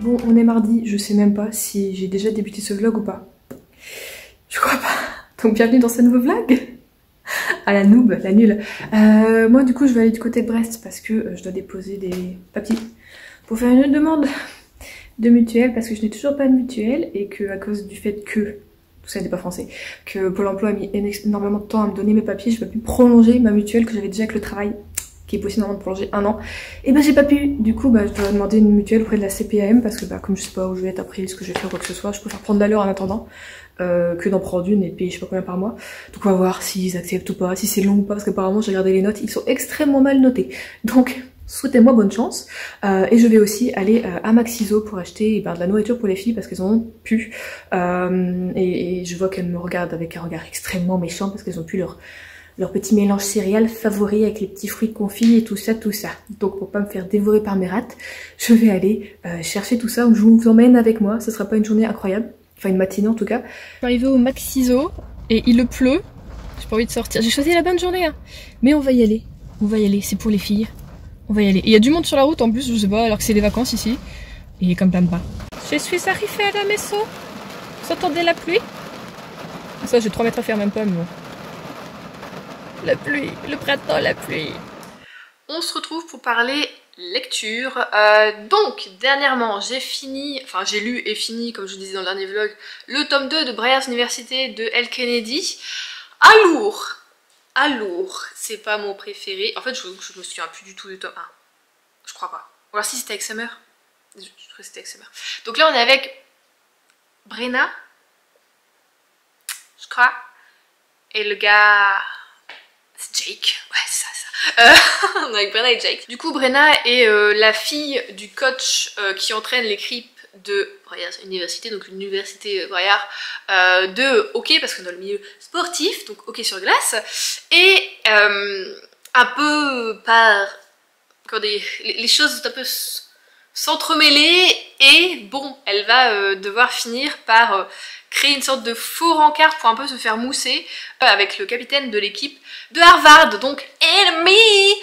Bon, on est mardi, je sais même pas si j'ai déjà débuté ce vlog ou pas. Je crois pas. Donc bienvenue dans ce nouveau vlog. À la noob, la nulle. Moi du coup je vais aller du côté de Brest parce que je dois déposer des papiers pour faire une demande de mutuelle parce que je n'ai toujours pas de mutuelle et que à cause du fait que, tout ça n'est pas français, que Pôle emploi a mis énormément de temps à me donner mes papiers, je peux plus prolonger ma mutuelle que j'avais déjà avec le travail, qui est possible normalement de prolonger 1 an. Et ben j'ai pas pu, du coup je dois demander une mutuelle auprès de la CPAM parce que comme je sais pas où je vais être après, ce que je vais faire, quoi que ce soit, je préfère prendre la leur en attendant que d'en prendre une et payer je sais pas combien par mois. Donc on va voir s'ils acceptent ou pas, si c'est long ou pas, parce qu'apparemment j'ai regardé les notes, ils sont extrêmement mal notés. Donc souhaitez-moi bonne chance. Et je vais aussi aller à Maxiso pour acheter de la nourriture pour les filles parce qu'elles en ont plus. Et je vois qu'elles me regardent avec un regard extrêmement méchant parce qu'elles ont plus leur petit mélange céréales favori avec les petits fruits confits et tout ça, tout ça. Donc pour pas me faire dévorer par mes rats, je vais aller chercher tout ça. Je vous emmène avec moi, ce sera pas une journée incroyable, enfin une matinée en tout cas. Je suis arrivée au Maxiso et il pleut, j'ai pas envie de sortir. J'ai choisi la bonne journée hein. Mais on va y aller, c'est pour les filles. On va y aller. Et il y a du monde sur la route en plus, je sais pas, alors que c'est les vacances ici. Et comme plein pas. Je suis arrivée à la maison. Vous entendez la pluie? Ça j'ai 3 mètres à faire, même pas, mais bon. La pluie, le printemps, la pluie. On se retrouve pour parler lecture. Donc, dernièrement, j'ai lu et fini, comme je vous disais dans le dernier vlog, le tome 2 de Breyers Université de L. Kennedy. Alourd, c'est pas mon préféré. En fait, je me souviens plus du tout du tome 1. Je crois pas. Ou alors si c'était avec Summer. Je crois que c'était avec Summer. Donc là, on est avec Brenna, je crois. Et le gars... c'est Jake. Ouais, c'est ça. On est avec Brenna et Jake. Du coup, Brenna est la fille du coach qui entraîne l'équipe de Breyers Université, donc une université Breyers de hockey, parce qu'on est dans le milieu sportif, donc hockey sur glace, et un peu par... quand les choses un peu s'entremêler, et bon, elle va devoir finir par créer une sorte de faux rencard pour un peu se faire mousser avec le capitaine de l'équipe de Harvard, donc ennemi.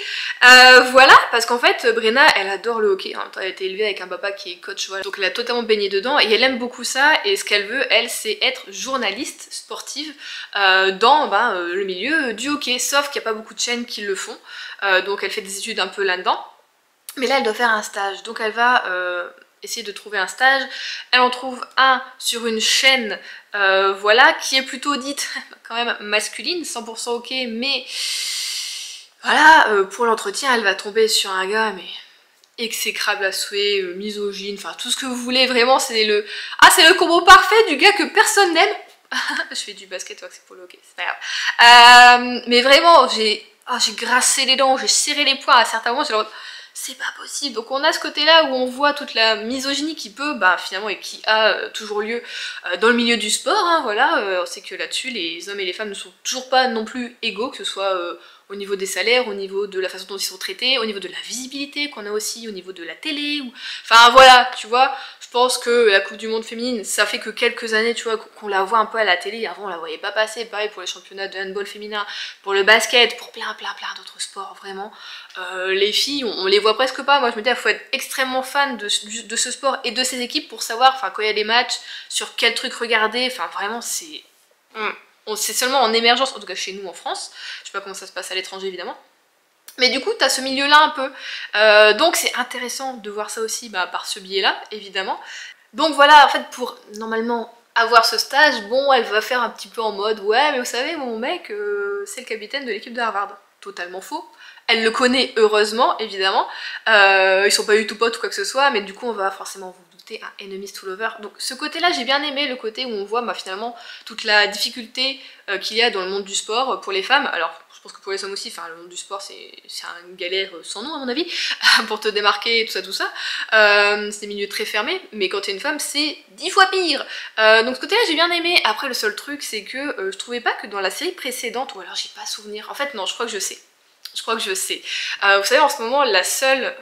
Voilà, parce qu'en fait Brenna elle adore le hockey, hein. Elle a été élevée avec un papa qui est coach, voilà. Donc elle a totalement baigné dedans et elle aime beaucoup ça, et ce qu'elle veut elle c'est être journaliste sportive dans le milieu du hockey, sauf qu'il n'y a pas beaucoup de chaînes qui le font, donc elle fait des études un peu là-dedans, mais là elle doit faire un stage, donc elle va essayer de trouver un stage. Elle en trouve un sur une chaîne voilà, qui est plutôt dite quand même masculine, 100% ok, mais voilà, pour l'entretien elle va tomber sur un gars mais exécrable à souhait, misogyne, enfin tout ce que vous voulez, vraiment c'est le combo parfait du gars que personne n'aime. Je fais du basket, toi que c'est pour le hockey, c'est pas grave. Mais vraiment j'ai grassé les dents, j'ai serré les poings à certains moments, c'est pas possible. Donc on a ce côté là où on voit toute la misogynie qui peut finalement et qui a toujours lieu dans le milieu du sport, hein, voilà. On sait que là-dessus les hommes et les femmes ne sont toujours pas non plus égaux, que ce soit au niveau des salaires, au niveau de la façon dont ils sont traités, au niveau de la visibilité qu'on a aussi, au niveau de la télé, enfin voilà, tu vois. Je pense que la Coupe du Monde féminine, ça fait que quelques années, tu vois, qu'on la voit un peu à la télé. Avant on la voyait pas passer, pareil pour les championnats de handball féminin, pour le basket, pour plein d'autres sports, vraiment. Les filles, on les voit presque pas. Moi je me dis, il faut être extrêmement fan de ce sport et de ces équipes pour savoir, enfin quand il y a des matchs, sur quel truc regarder, enfin vraiment c'est... C'est seulement en émergence, en tout cas chez nous en France, je sais pas comment ça se passe à l'étranger évidemment. Mais du coup, tu as ce milieu-là un peu. Donc c'est intéressant de voir ça aussi par ce biais-là, évidemment. Donc voilà, en fait, pour normalement avoir ce stage, bon, elle va faire un petit peu en mode « Ouais, mais vous savez, mon mec, c'est le capitaine de l'équipe de Harvard. » Totalement faux. Elle le connaît heureusement, évidemment. Ils sont pas du tout potes ou quoi que ce soit, mais du coup, on va forcément vous douter un enemies to lover. Donc ce côté-là, j'ai bien aimé, le côté où on voit finalement toute la difficulté qu'il y a dans le monde du sport pour les femmes. Alors, je pense que pour les hommes aussi, enfin le monde du sport c'est une galère sans nom à mon avis, pour te démarquer, tout ça. C'est des milieux très fermés, mais quand t'es une femme c'est 10 fois pire. Donc ce côté là j'ai bien aimé. Après le seul truc c'est que je trouvais pas que dans la série précédente, ou alors j'ai pas souvenir, en fait non, je crois que je sais. Vous savez en ce moment la seule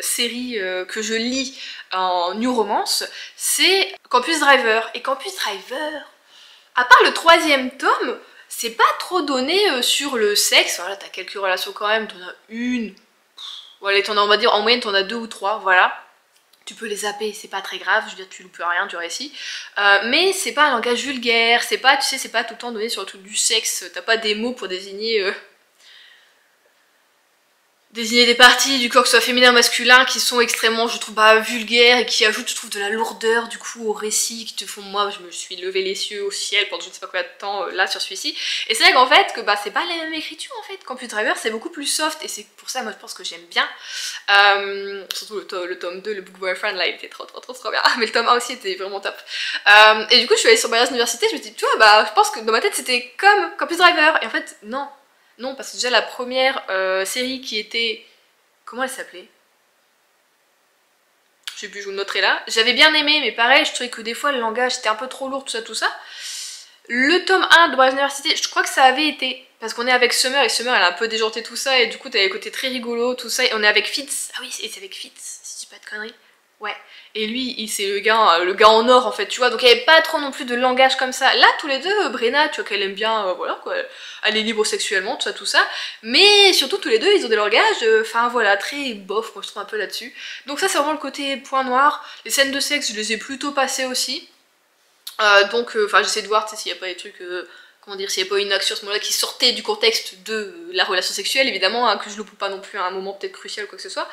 série que je lis en new romance c'est Campus Driver. Et Campus Driver, à part le 3e tome, c'est pas trop donné sur le sexe. Voilà, t'as quelques relations quand même, t'en as une. Voilà, on va dire en moyenne t'en as 2 ou 3, voilà. Tu peux les zapper, c'est pas très grave, je veux dire tu loupes rien du récit. Mais c'est pas un langage vulgaire, c'est pas, tu sais, c'est pas tout le temps donné sur le truc du sexe, t'as pas des mots pour désigner des parties du corps, que ce soit féminin ou masculin, qui sont extrêmement, je trouve, bah, vulgaires et qui ajoutent, je trouve, de la lourdeur du coup au récit, qui te font, moi je me suis levé les cieux au ciel pendant je ne sais pas combien de temps là sur celui-ci. Et c'est vrai qu'en fait, que bah c'est pas la même écriture en fait. Computer Driver c'est beaucoup plus soft et c'est pour ça moi je pense que j'aime bien. Surtout le tome 2, le Book Boyfriend là il était trop bien. Mais le tome 1 aussi était vraiment top. Et du coup je suis allée sur Buyers Université, je me suis dit, tu vois, bah je pense que dans ma tête c'était comme Computer Driver. Et en fait, non. Non, parce que déjà la première série qui était... Comment elle s'appelait? Je sais plus, je vous le noterai là. J'avais bien aimé, mais pareil, je trouvais que des fois le langage était un peu trop lourd, tout ça. Le tome 1 de Bryce University, je crois que ça avait été... Parce qu'on est avec Summer, et Summer elle a un peu déjanté tout ça, et du coup t'avais le côté très rigolo, tout ça, et on est avec Fitz. Ah oui, c'est avec Fitz, si je dis pas de conneries. Ouais. Et lui, c'est le gars en or en fait, tu vois, donc il n'y avait pas trop non plus de langage comme ça. Là, tous les deux, Brenna, tu vois qu'elle aime bien, voilà quoi, elle est libre sexuellement, tout ça, mais surtout tous les deux, ils ont des langages, enfin voilà, très bof, moi je trouve un peu là-dessus. Donc ça, c'est vraiment le côté point noir. Les scènes de sexe, je les ai plutôt passées aussi. Donc, enfin, j'essaie de voir s'il n'y a pas des trucs, comment dire, s'il n'y a pas une action à ce moment-là qui sortait du contexte de la relation sexuelle, évidemment, hein, que je loupe pas non plus à un moment peut-être crucial ou quoi que ce soit.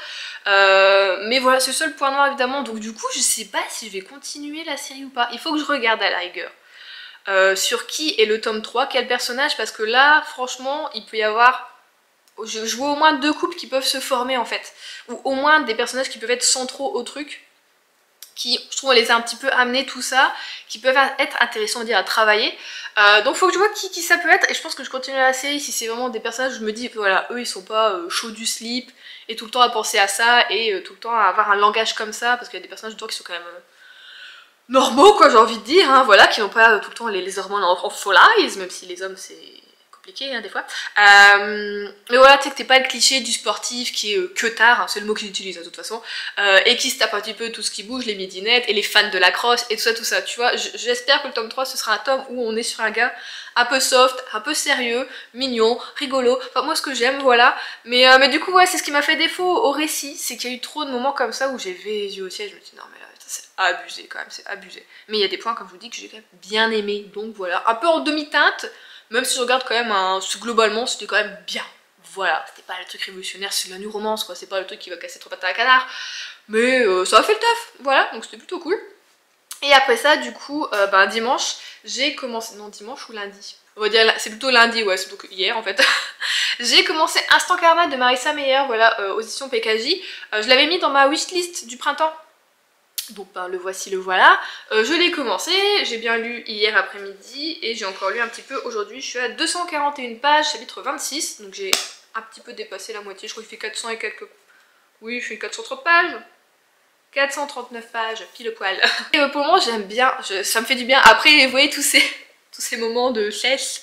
Mais voilà, c'est le seul point noir, évidemment. Donc, du coup, je sais pas si je vais continuer la série ou pas. Il faut que je regarde à la rigueur. Sur qui est le tome 3, quel personnage, parce que là, franchement, il peut y avoir... Je vois au moins 2 couples qui peuvent se former, en fait. Ou au moins des personnages qui peuvent être centraux au truc. Qui, je trouve, on les a un petit peu amenés tout ça, qui peuvent être intéressants, on va dire, à travailler. Donc faut que je vois qui ça peut être, et je pense que je continue la série si c'est vraiment des personnages où je me dis, voilà, eux ils sont pas chauds du slip, et tout le temps à penser à ça, et tout le temps à avoir un langage comme ça, parce qu'il y a des personnages dedans qui sont quand même normaux, quoi, j'ai envie de dire, hein, voilà, qui n'ont pas tout le temps les hormones en follies, même si les hommes c'est... compliqué hein, des fois. Mais voilà, tu sais que t'es pas le cliché du sportif qui est que tard, hein, c'est le mot qu'ils utilisent de toute façon, et qui se tape un petit peu tout ce qui bouge, les midinettes, et les fans de la crosse, et tout ça, tu vois. J'espère que le tome 3 ce sera un tome où on est sur un gars un peu soft, un peu sérieux, mignon, rigolo, enfin moi ce que j'aime, voilà. Mais du coup, ouais, c'est ce qui m'a fait défaut au récit, c'est qu'il y a eu trop de moments comme ça où j'ai levé les yeux au ciel, je me dis non mais là, c'est abusé quand même, c'est abusé. Mais il y a des points, comme je vous dis, que j'ai quand même bien aimé, donc voilà, un peu en demi-teinte, même si je regarde quand même, globalement c'était quand même bien. Voilà, c'était pas le truc révolutionnaire, c'est de la new romance quoi, c'est pas le truc qui va casser trop pattes à la canard. Mais ça a fait le taf, voilà, donc c'était plutôt cool. Et après ça, du coup, ben, dimanche, j'ai commencé, non dimanche ou lundi, on va dire, c'est plutôt lundi, ouais, c'est plutôt hier en fait. J'ai commencé Instant Karma de Marissa Meyer, voilà, aux éditions PKJ. Je l'avais mis dans ma wishlist du printemps. Donc ben, le voici, le voilà. Je l'ai commencé, j'ai bien lu hier après-midi et j'ai encore lu un petit peu aujourd'hui. Je suis à 241 pages, chapitre 26, donc j'ai un petit peu dépassé la moitié. Je crois qu'il fait 400 et quelques... Oui, il fait 430 pages. 439 pages, pile poil. Et pour le moment j'aime bien, ça me fait du bien. Après, vous voyez tous ces moments de cesse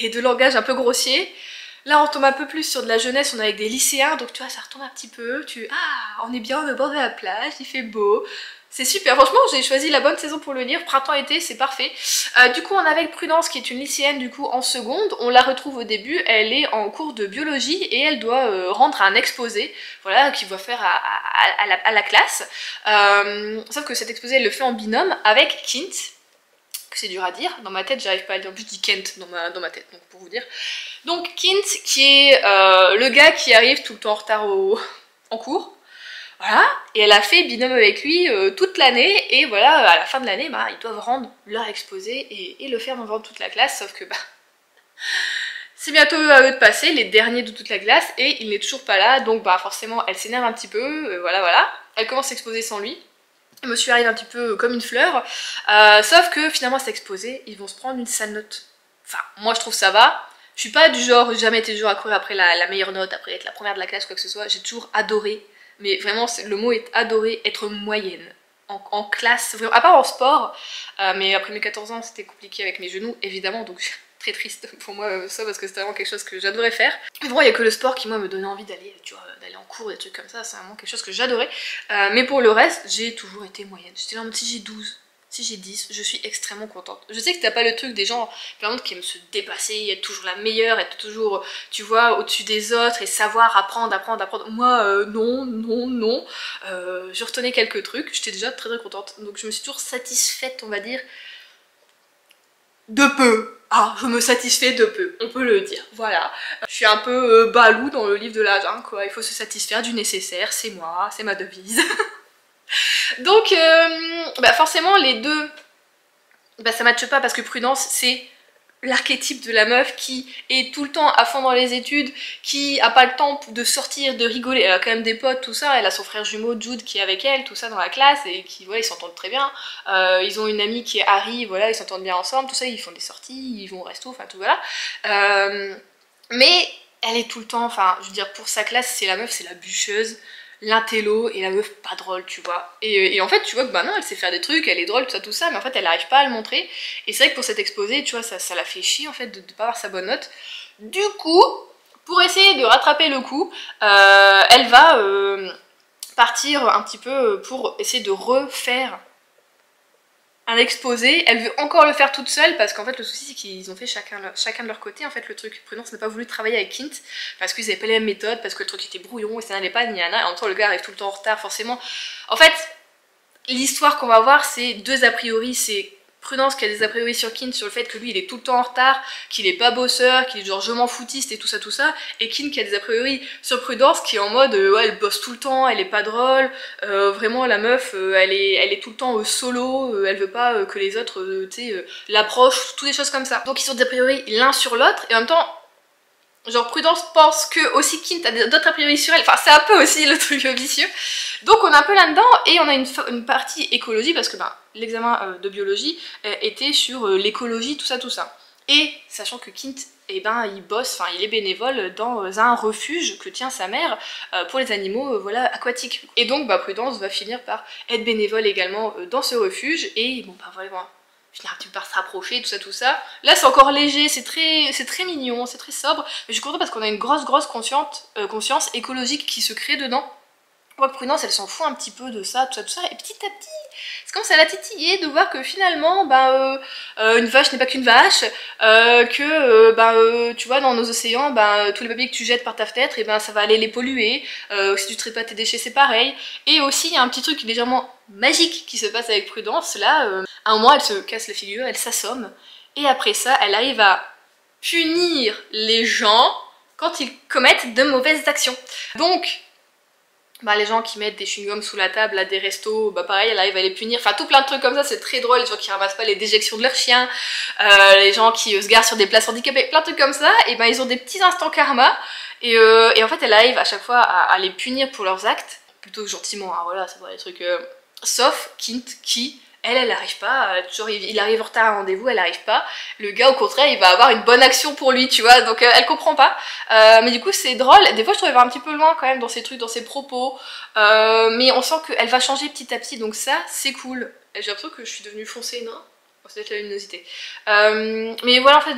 et de langage un peu grossier. Là on tombe un peu plus sur de la jeunesse, on est avec des lycéens, donc tu vois ça retombe un petit peu, on est bien au bord de la plage, il fait beau, c'est super, franchement j'ai choisi la bonne saison pour le lire, printemps-été c'est parfait. Du coup on est avec Prudence qui est une lycéenne du coup en seconde, on la retrouve au début, elle est en cours de biologie et elle doit rendre un exposé, voilà, qu'il va faire à la classe, sauf que cet exposé elle le fait en binôme avec Kint, c'est dur à dire, dans ma tête j'arrive pas à le dire, en plus je dis Kent dans ma tête, donc pour vous dire. Donc Kint qui est le gars qui arrive tout le temps en retard en cours, voilà, et elle a fait binôme avec lui toute l'année, et voilà, à la fin de l'année, bah, ils doivent rendre leur exposé et le faire devant toute la classe, sauf que bah, c'est bientôt à eux de passer, les derniers de toute la classe, et il n'est toujours pas là, donc bah forcément elle s'énerve un petit peu, voilà, elle commence à exposer sans lui. Je me suis arrivée un petit peu comme une fleur, sauf que finalement cet exposé, ils vont se prendre une sale note. Enfin, moi je trouve ça va. Je suis pas du genre, j'ai jamais été du genre à courir après la meilleure note, après être la première de la classe, quoi que ce soit. J'ai toujours adoré, mais vraiment le mot est adoré, être moyenne. En classe, vraiment, à part en sport, mais après mes 14 ans c'était compliqué avec mes genoux, évidemment, donc très triste pour moi ça, parce que c'était vraiment quelque chose que j'adorais faire. Mais bon, il n'y a que le sport qui moi me donnait envie d'aller, tu vois, d'aller en cours, des trucs comme ça, c'est vraiment quelque chose que j'adorais. Mais pour le reste, j'ai toujours été moyenne. J'étais là en mode si Si j'ai 10, je suis extrêmement contente. Je sais que t'as pas le truc des gens par exemple, qui aiment se dépasser, être toujours la meilleure, être toujours, tu vois, au-dessus des autres et savoir apprendre. Moi, non. Je retenais quelques trucs, j'étais déjà très contente. Donc je me suis toujours satisfaite, on va dire, de peu. Ah, je me satisfais de peu, on peut le dire, voilà. Je suis un peu balou dans le livre de la jungle, quoi. Il faut se satisfaire du nécessaire, c'est moi, c'est ma devise. Donc, forcément, les deux, ça matche pas parce que Prudence, c'est l'archétype de la meuf qui est tout le temps à fond dans les études, qui a pas le temps de sortir, de rigoler. Elle a quand même des potes, tout ça. Elle a son frère jumeau Jude qui est avec elle, tout ça dans la classe et qui, voilà, ils s'entendent très bien. Ils ont une amie qui est Harry, voilà, ils s'entendent bien ensemble, tout ça. Ils font des sorties, ils vont au resto, enfin tout voilà. Mais elle est tout le temps, enfin, je veux dire, pour sa classe, c'est la meuf, c'est la bûcheuse, l'intello et la meuf pas drôle, tu vois. Et en fait, tu vois que bah non, elle sait faire des trucs, elle est drôle, tout ça, mais en fait, elle n'arrive pas à le montrer. Et c'est vrai que pour cet exposé, tu vois, ça la fait chier en fait de pas avoir sa bonne note. Du coup, pour essayer de rattraper le coup, elle va partir un petit peu pour essayer de refaire un exposé. Elle veut encore le faire toute seule parce qu'en fait le souci c'est qu'ils ont fait chacun de leur côté en fait le truc. Prudence n'a pas voulu travailler avec Kint parce qu'ils avaient pas les mêmes méthodes, parce que le truc était brouillon et ça n'allait pas ni à et en même temps le gars arrive tout le temps en retard forcément. En fait l'histoire qu'on va voir c'est deux a priori, c'est Prudence qui a des a priori sur Kint sur le fait que lui il est tout le temps en retard, qu'il est pas bosseur, qu'il est genre je m'en foutiste et tout ça, et Kint qui a des a priori sur Prudence qui est en mode ouais elle bosse tout le temps, elle est pas drôle, vraiment la meuf elle est tout le temps solo, elle veut pas que les autres tu sais l'approchent, toutes des choses comme ça. Donc ils sont des a priori l'un sur l'autre et en même temps genre Prudence pense que aussi Kint a d'autres a priori sur elle, enfin c'est un peu aussi le truc vicieux. Donc on est un peu là-dedans et on a une partie écologie parce que l'examen de biologie était sur l'écologie, tout ça. Et sachant que Kint, il bosse, enfin il est bénévole dans un refuge que tient sa mère pour les animaux voilà, aquatiques. Et donc Prudence va finir par être bénévole également dans ce refuge et bon voilà, finir un petit peu par se rapprocher, tout ça. Là c'est encore léger, c'est très mignon, c'est très sobre, mais je suis contente parce qu'on a une grosse conscience écologique qui se crée dedans. Moi, Prudence, elle s'en fout un petit peu de ça, tout ça, et petit à petit, c'est comme ça la titiller de voir que finalement, une vache n'est pas qu'une vache, tu vois, dans nos océans, tous les papiers que tu jettes par ta fenêtre, et ça va aller les polluer, si tu traites pas tes déchets, c'est pareil. Et aussi, il y a un petit truc légèrement magique qui se passe avec Prudence, là, à un moment, elle se casse la figure, elle s'assomme, et après ça, elle arrive à punir les gens quand ils commettent de mauvaises actions. Donc, les gens qui mettent des chewing-gums sous la table à des restos, pareil, elle arrive à les punir, enfin tout plein de trucs comme ça, c'est très drôle, les gens qui ramassent pas les déjections de leurs chiens, les gens qui se garent sur des places handicapées, plein de trucs comme ça, et ils ont des petits instants karma, et en fait elle arrive à chaque fois à les punir pour leurs actes, plutôt gentiment, hein, voilà, c'est vrai, des trucs, sauf Kint qui... Elle arrive pas, toujours il arrive en retard à un rendez-vous, elle arrive pas. Le gars, au contraire, il va avoir une bonne action pour lui, tu vois, donc elle comprend pas. Mais du coup, c'est drôle. Des fois, je trouve qu'elle va un petit peu loin quand même dans ses trucs, dans ses propos. Mais on sent qu'elle va changer petit à petit, donc ça, c'est cool. J'ai l'impression que je suis devenue foncée, non? C'est peut-être la luminosité. Mais voilà, en fait,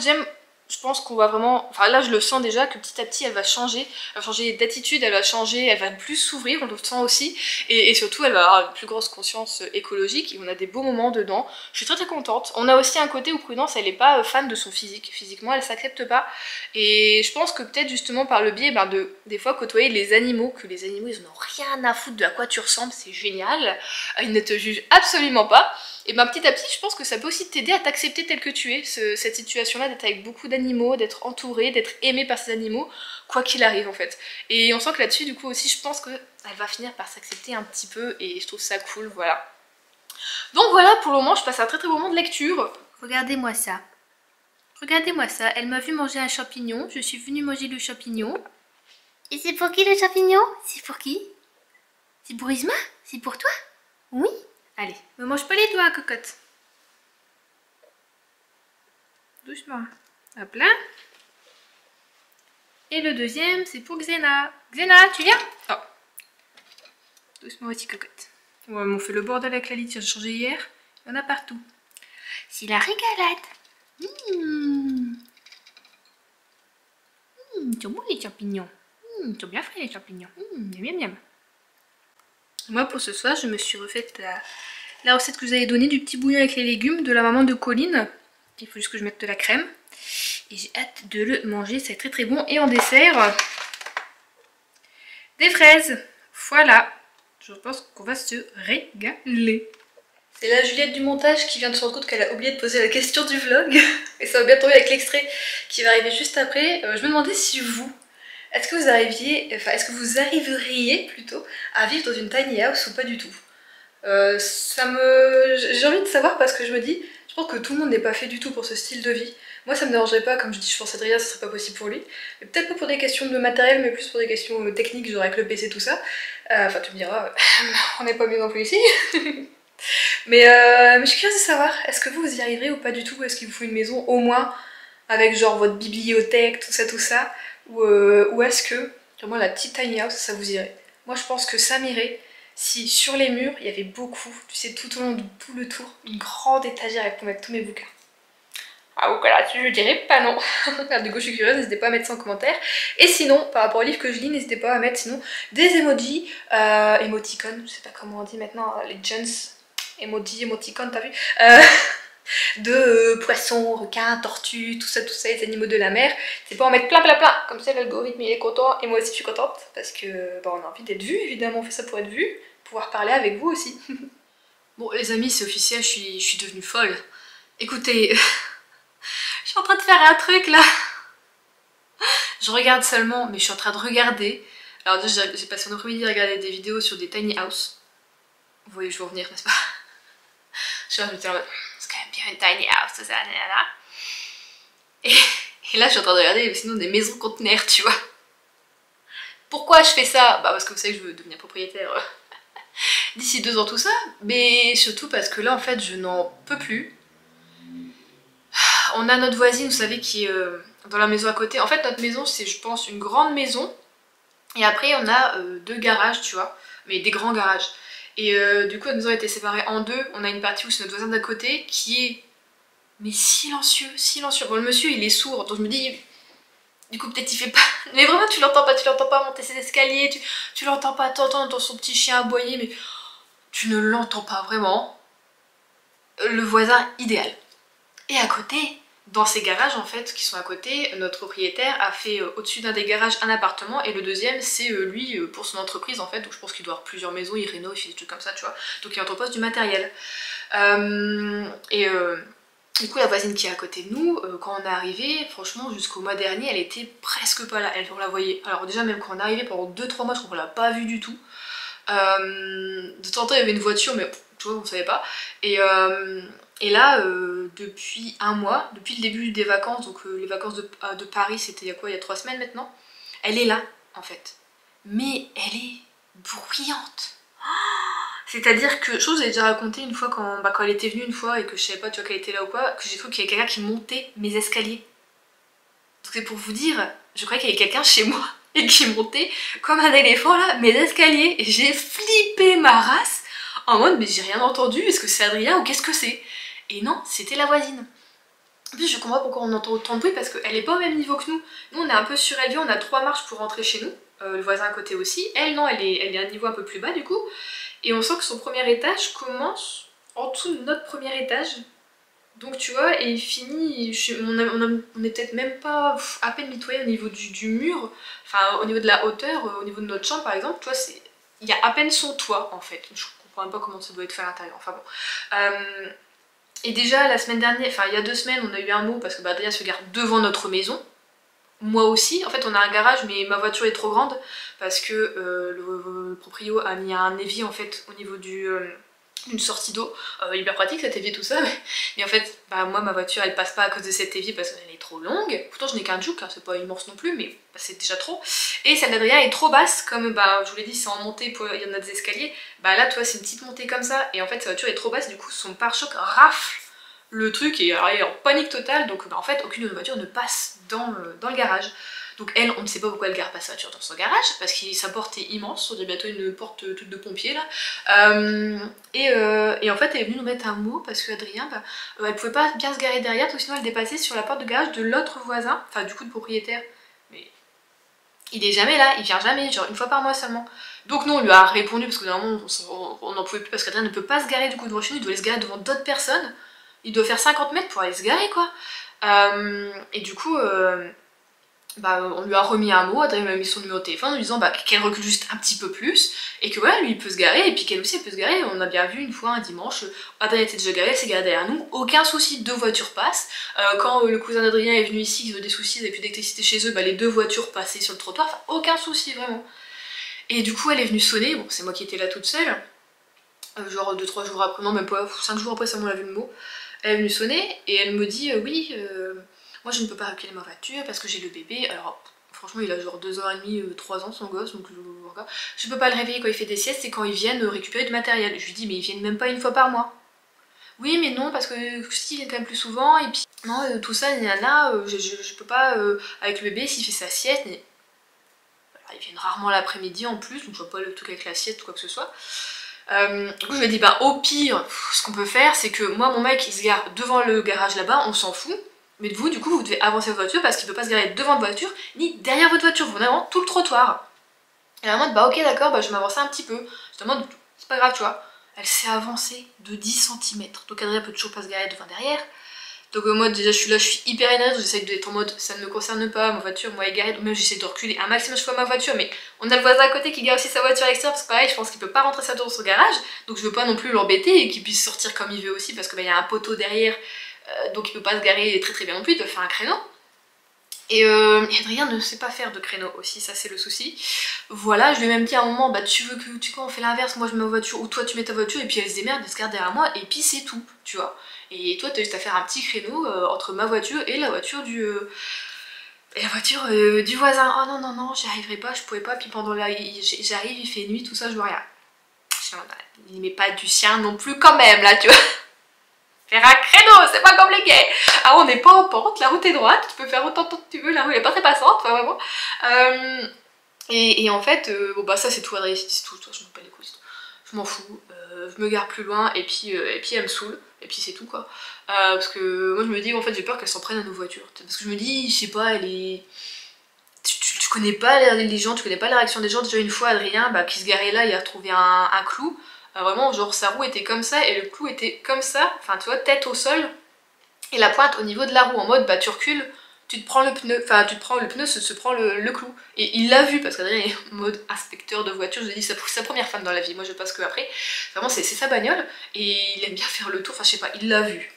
je pense qu'on va vraiment... Enfin là je le sens déjà que petit à petit elle va changer d'attitude, elle va plus s'ouvrir, on le sent aussi, et surtout elle va avoir une plus grosse conscience écologique, et on a des beaux moments dedans. Je suis très contente. On a aussi un côté où Prudence elle est pas fan de son physique, physiquement elle s'accepte pas, et je pense que peut-être justement par le biais de des fois côtoyer les animaux, que les animaux ils en ont rien à foutre de à quoi tu ressembles, c'est génial, ils ne te jugent absolument pas. Et petit à petit, je pense que ça peut aussi t'aider à t'accepter tel que tu es, cette situation-là, d'être avec beaucoup d'animaux, d'être entouré, d'être aimé par ces animaux, quoi qu'il arrive en fait. Et on sent que là-dessus, du coup aussi, je pense qu'elle va finir par s'accepter un petit peu, et je trouve ça cool, voilà. Donc voilà, pour le moment, je passe un très beau moment de lecture. Regardez-moi ça. Regardez-moi ça, elle m'a vu manger un champignon, je suis venue manger le champignon. Et c'est pour qui le champignon? C'est pour qui? C'est pour Isma? C'est pour toi? Oui? Allez, me mange pas les doigts, cocotte. Doucement. Hop là. Et le deuxième, c'est pour Xena. Xena, tu viens? Oh. Doucement aussi, cocotte. Ouais, on fait le bordel avec la litière, j'ai changé hier. Il y en a partout. C'est la régalade. Ils sont bons les champignons. Ils sont bien frais les champignons. Miam miam. Moi pour ce soir, je me suis refaite la recette que je vous avais donnée du petit bouillon avec les légumes de la maman de Colline. Il faut juste que je mette de la crème. Et j'ai hâte de le manger, c'est très très bon. Et en dessert, des fraises. Voilà, je pense qu'on va se régaler. C'est la Juliette du montage qui vient de se rendre compte qu'elle a oublié de poser la question du vlog. Et ça va bien tomber avec l'extrait qui va arriver juste après. Je me demandais si vous, est-ce que vous arriveriez plutôt à vivre dans une tiny house ou pas du tout? J'ai envie de savoir parce que je me dis, je pense que tout le monde n'est pas fait du tout pour ce style de vie. Moi ça me dérangerait pas, comme je dis, je pense à Adrien, ce serait pas possible pour lui. Mais peut-être pas pour des questions de matériel, mais plus pour des questions techniques, genre avec le PC, tout ça. Enfin tu me diras, on n'est pas mieux non plus ici. mais je suis curieuse de savoir, est-ce que vous y arriverez ou pas du tout? Est-ce qu'il vous faut une maison au moins avec genre votre bibliothèque, tout ça, ou est-ce que vraiment la petite tiny house ça vous irait? Moi je pense que ça m'irait si sur les murs il y avait beaucoup, tu sais, tout au long de tout le tour, une grande étagère avec pour mettre tous mes bouquins. Ah ou voilà, je dirais pas non. Du coup je suis curieuse, n'hésitez pas à mettre ça en commentaire. Et sinon, par rapport au livre que je lis, n'hésitez pas à mettre sinon des emojis, émoticônes, je sais pas comment on dit maintenant, les gens, emoji, émoticônes, t'as vu de poissons, requins, tortues, tout ça, les animaux de la mer. C'est pas en mettre plein, comme ça l'algorithme il est content et moi aussi je suis contente parce que bah, on a envie d'être vu, évidemment, on fait ça pour être vu, pouvoir parler avec vous aussi. Bon les amis, c'est officiel, je suis devenue folle. Écoutez, je suis en train de faire un truc là. Je regarde seulement, mais je suis en train de regarder. Alors déjà j'ai passé un après-midi à regarder des vidéos sur des tiny house. Vous voyez, je vais revenir, n'est-ce pas? Je me disais, c'est quand même bien une tiny house, tout ça, nanana. Et là, je suis en train de regarder sinon des maisons conteneurs, tu vois. Pourquoi je fais ça? Bah parce que vous savez que je veux devenir propriétaire d'ici 2 ans, tout ça. Mais surtout parce que là, en fait, je n'en peux plus. On a notre voisine, vous savez, qui est dans la maison à côté. En fait, notre maison, c'est, je pense, une grande maison. Et après, on a 2 garages, tu vois. Mais des grands garages. Et du coup, notre maison a été séparée en 2. On a une partie où c'est notre voisin d'à côté qui est... mais silencieux, silencieux. Bon, le monsieur, il est sourd, donc je me dis... Du coup, peut-être il fait pas... Mais vraiment, tu l'entends pas monter ses escaliers, tu l'entends pas, t'entends son petit chien aboyer, mais tu ne l'entends pas vraiment. Le voisin idéal. Et à côté, dans ces garages en fait, qui sont à côté, notre propriétaire a fait au-dessus d'un des garages un appartement, et le deuxième, c'est lui pour son entreprise en fait, donc je pense qu'il doit avoir plusieurs maisons, il rénove, il fait des trucs comme ça, tu vois. Donc il entrepose du matériel. Du coup, la voisine qui est à côté de nous, quand on est arrivé, franchement, jusqu'au mois dernier, elle était presque pas là. On la voyait. Alors, déjà, même quand on est arrivé pendant 2-3 mois, je crois qu'on l'a pas vue du tout. De temps en temps, il y avait une voiture, mais tu vois, on savait pas. Et là, depuis un mois, depuis le début des vacances, donc les vacances de Paris, c'était il y a quoi, il y a 3 semaines maintenant, elle est là, en fait. Mais elle est bruyante. C'est-à-dire que, chose que j'ai déjà raconté une fois quand elle était venue une fois et que je savais pas tu vois qu'elle était là ou quoi, que j'ai cru qu'il y avait quelqu'un qui montait mes escaliers. Donc c'est pour vous dire, je croyais qu'il y avait quelqu'un chez moi et qui montait comme un éléphant là mes escaliers, et j'ai flippé ma race en mode mais j'ai rien entendu, est-ce que c'est Adrien ou qu'est-ce que c'est? Et non, c'était la voisine. En plus je comprends pourquoi on entend autant de bruit parce qu'elle est pas au même niveau que nous. Nous on est un peu surélevés, on a 3 marches pour rentrer chez nous, le voisin à côté aussi. Elle non, elle est à un niveau un peu plus bas du coup. Et on sent que son premier étage commence en dessous de notre premier étage. Donc tu vois, et il finit, on est peut-être même pas à peine nettoyé au niveau du mur, enfin au niveau de la hauteur, au niveau de notre chambre par exemple, tu vois, il y a à peine son toit en fait. Je comprends même pas comment ça doit être fait à l'intérieur, enfin bon. Et déjà la semaine dernière, enfin il y a 2 semaines, on a eu un mot parce que Adrien se garde devant notre maison. Moi aussi, en fait on a un garage mais ma voiture est trop grande parce que le proprio a mis un évier en fait au niveau d'une sortie d'eau, hyper pratique cet évier tout ça, mais en fait moi ma voiture elle passe pas à cause de cet évier parce qu'elle est trop longue, pourtant je n'ai qu'un juke, hein, c'est pas immense non plus mais c'est déjà trop, et celle d'Adrien est trop basse, comme je vous l'ai dit c'est en montée, il y en a des escaliers, là tu vois c'est une petite montée comme ça, et en fait sa voiture est trop basse, du coup son pare-choc rafle le truc et alors, elle est en panique totale, donc en fait aucune de nos voitures ne passe dans le garage. Donc elle, on ne sait pas pourquoi elle garde pas sa voiture dans son garage, parce que sa porte est immense, on dirait bientôt une porte toute de pompier là. Et en fait elle est venue nous mettre un mot parce que Adrien, elle pouvait pas bien se garer derrière, parce que sinon elle dépassait sur la porte de garage de l'autre voisin, enfin du coup de propriétaire. Mais il est jamais là, il vient jamais, genre une fois par mois seulement. Donc nous on lui a répondu parce que normalement on n'en pouvait plus parce qu'Adrien ne peut pas se garer du coup devant chez nous, il doit aller se garer devant d'autres personnes. Il doit faire 50 mètres pour aller se garer quoi. Et du coup bah, on lui a remis un mot, Adrien lui a mis son numéro de téléphone en lui disant bah, qu'elle recule juste un petit peu plus et que voilà, lui il peut se garer et puis qu'elle aussi elle peut se garer. On a bien vu une fois un dimanche, Adrien était déjà garé, elle s'est garée derrière nous, aucun souci, 2 voitures passent. Quand le cousin d'Adrien est venu ici, ils ont des soucis, ils avaient plus d'électricité chez eux, bah, les 2 voitures passaient sur le trottoir, enfin aucun souci vraiment. Et du coup elle est venue sonner, bon c'est moi qui étais là toute seule, genre 2-3 jours après, non même pas, 5 jours après ça m'a vu le mot. Elle est venue sonner et elle me dit oui, moi je ne peux pas reculer ma voiture parce que j'ai le bébé. Alors franchement il a genre 2 ans et demi, 3 ans son gosse, donc je peux pas le réveiller quand il fait des siestes et quand ils viennent récupérer du matériel. Je lui dis mais ils viennent même pas une fois par mois. Oui mais non parce que si ils viennent quand même plus souvent et puis non tout ça, nana, je peux pas avec le bébé s'il fait sa sieste. Alors, ils viennent rarement l'après-midi en plus, donc je vois pas le truc avec la sieste ou quoi que ce soit. Du coup je lui ai dit bah au pire ce qu'on peut faire c'est que moi mon mec il se gare devant le garage là-bas, on s'en fout, mais vous du coup vous devez avancer votre voiture parce qu'il peut pas se garer devant votre voiture ni derrière votre voiture, vous en avez vraiment tout le trottoir. Et elle m'a dit bah ok d'accord, bah je vais m'avancer un petit peu. Je demande c'est pas grave tu vois. Elle s'est avancée de 10 cm, donc Adrien peut toujours pas se garer devant derrière. Donc moi déjà je suis là, je suis hyper énervée, j'essaie d'être en mode ça ne me concerne pas, ma voiture, moi égarée, même j'essaie de reculer un maximum je fois ma voiture, mais on a le voisin à côté qui gare aussi sa voiture à l'extérieur parce que pareil je pense qu'il peut pas rentrer sa voiture dans son garage, donc je veux pas non plus l'embêter et qu'il puisse sortir comme il veut aussi parce qu'il y a un poteau derrière, donc il peut pas se garer très bien non plus, il doit faire un créneau. Et Adrien ne sait pas faire de créneau aussi, ça c'est le souci. Voilà, je lui ai même dit à un moment, bah tu veux que tu on fait l'inverse, moi je mets ma voiture ou toi tu mets ta voiture et puis elle se démerde, elle se garde derrière moi et puis c'est tout, tu vois. Et toi t'as juste à faire un petit créneau entre ma voiture et la voiture du du voisin. Oh non non non, j'y arriverai pas, je pouvais pas, puis pendant là j'arrive, il fait nuit, tout ça, je vois rien. Il met pas du sien non plus quand même là, tu vois. Faire un créneau, c'est pas comme les gays. Ah on n'est pas en pente, la route est droite, tu peux faire autant de temps que tu veux, la rue elle est pas très passante, enfin vraiment. Et en fait, bon bah ça c'est tout Adrien, c'est tout, je m'en bats les couilles, je m'en fous, je me gare plus loin et puis elle me saoule, et puis c'est tout quoi. Parce que moi je me dis en fait j'ai peur qu'elle s'en prenne à nos voitures, parce que je me dis, je sais pas, elle est... Tu connais pas les gens, tu connais pas la réaction des gens. Déjà une fois Adrien qui se garait là, il a retrouvé un clou, vraiment genre sa roue était comme ça et le clou était comme ça, enfin tu vois, tête au sol et la pointe au niveau de la roue, en mode bah tu recules, tu te prends le pneu, enfin tu te prends le pneu, se prend le clou. Et il l'a vu parce qu'Adrien est en mode inspecteur de voiture, je lui ai dit c'est sa première femme dans la vie, moi je passe que après. Vraiment c'est sa bagnole et il aime bien faire le tour, enfin je sais pas, il l'a vu.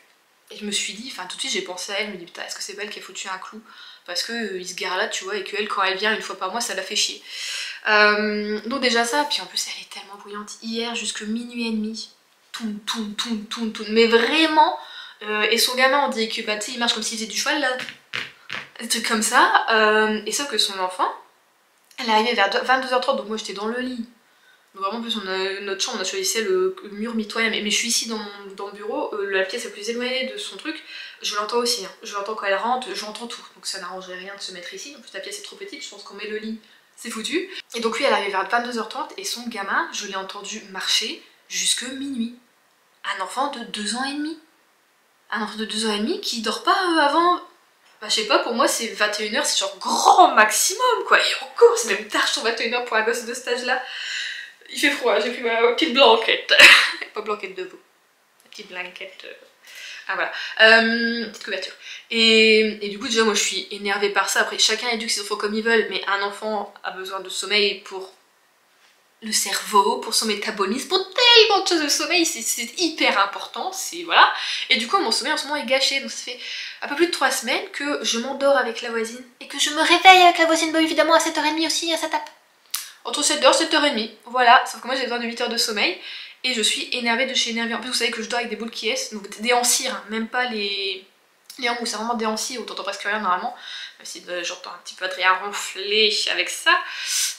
Et je me suis dit, enfin tout de suite j'ai pensé à elle, je me dis putain est-ce que c'est pas elle qui a foutu un clou? Parce que il se gare là tu vois et qu'elle quand elle vient une fois par mois ça la fait chier. Donc déjà ça, puis en plus elle est tellement bruyante. Hier jusque minuit et demi, toum, mais vraiment, et son gamin on dit que bah tu sais il marche comme s'il faisait du cheval là, des trucs comme ça, et sauf que son enfant, elle est arrivée vers 22h30 donc moi j'étais dans le lit. Donc vraiment en plus notre chambre on a choisi le mur mitoyen, mais je suis ici dans le bureau, la pièce la plus éloignée de son truc, je l'entends aussi, hein. Je l'entends quand elle rentre, j'entends tout, donc ça n'arrangerait rien de se mettre ici, en plus la pièce est trop petite, je pense qu'on met le lit, c'est foutu. Et donc lui elle arrivait vers 22h30 et son gamin, je l'ai entendu marcher jusque minuit. Un enfant de 2 ans et demi. Un enfant de 2 ans et demi qui dort pas avant... Bah je sais pas, pour moi c'est 21h, c'est genre grand maximum quoi, et encore c'est même tard sur 21h pour un gosse de cet âge là. Il fait froid, j'ai pris ma petite blanquette. Pas blanquette de veau. Ma petite blanquette. Ah voilà. Petite couverture. Et du coup déjà moi je suis énervée par ça. Après chacun éduque ses enfants comme ils veulent, mais un enfant a besoin de sommeil pour le cerveau, pour son métabolisme, pour tellement de choses. Le sommeil c'est hyper important, c'est voilà. Et du coup mon sommeil en ce moment est gâché, donc ça fait un peu plus de 3 semaines que je m'endors avec la voisine et que je me réveille avec la voisine, bah évidemment à 7h30 aussi, ça tape. Entre 7h et 7h30, voilà, sauf que moi j'ai besoin de 8 heures de sommeil et je suis énervée de chez énervée. En plus vous savez que je dors avec des boules qui est, donc des cire, hein, même pas les en mousse, c'est vraiment des cire où t'entends presque rien normalement, même si j'entends un petit peu Adrien ronfler avec ça.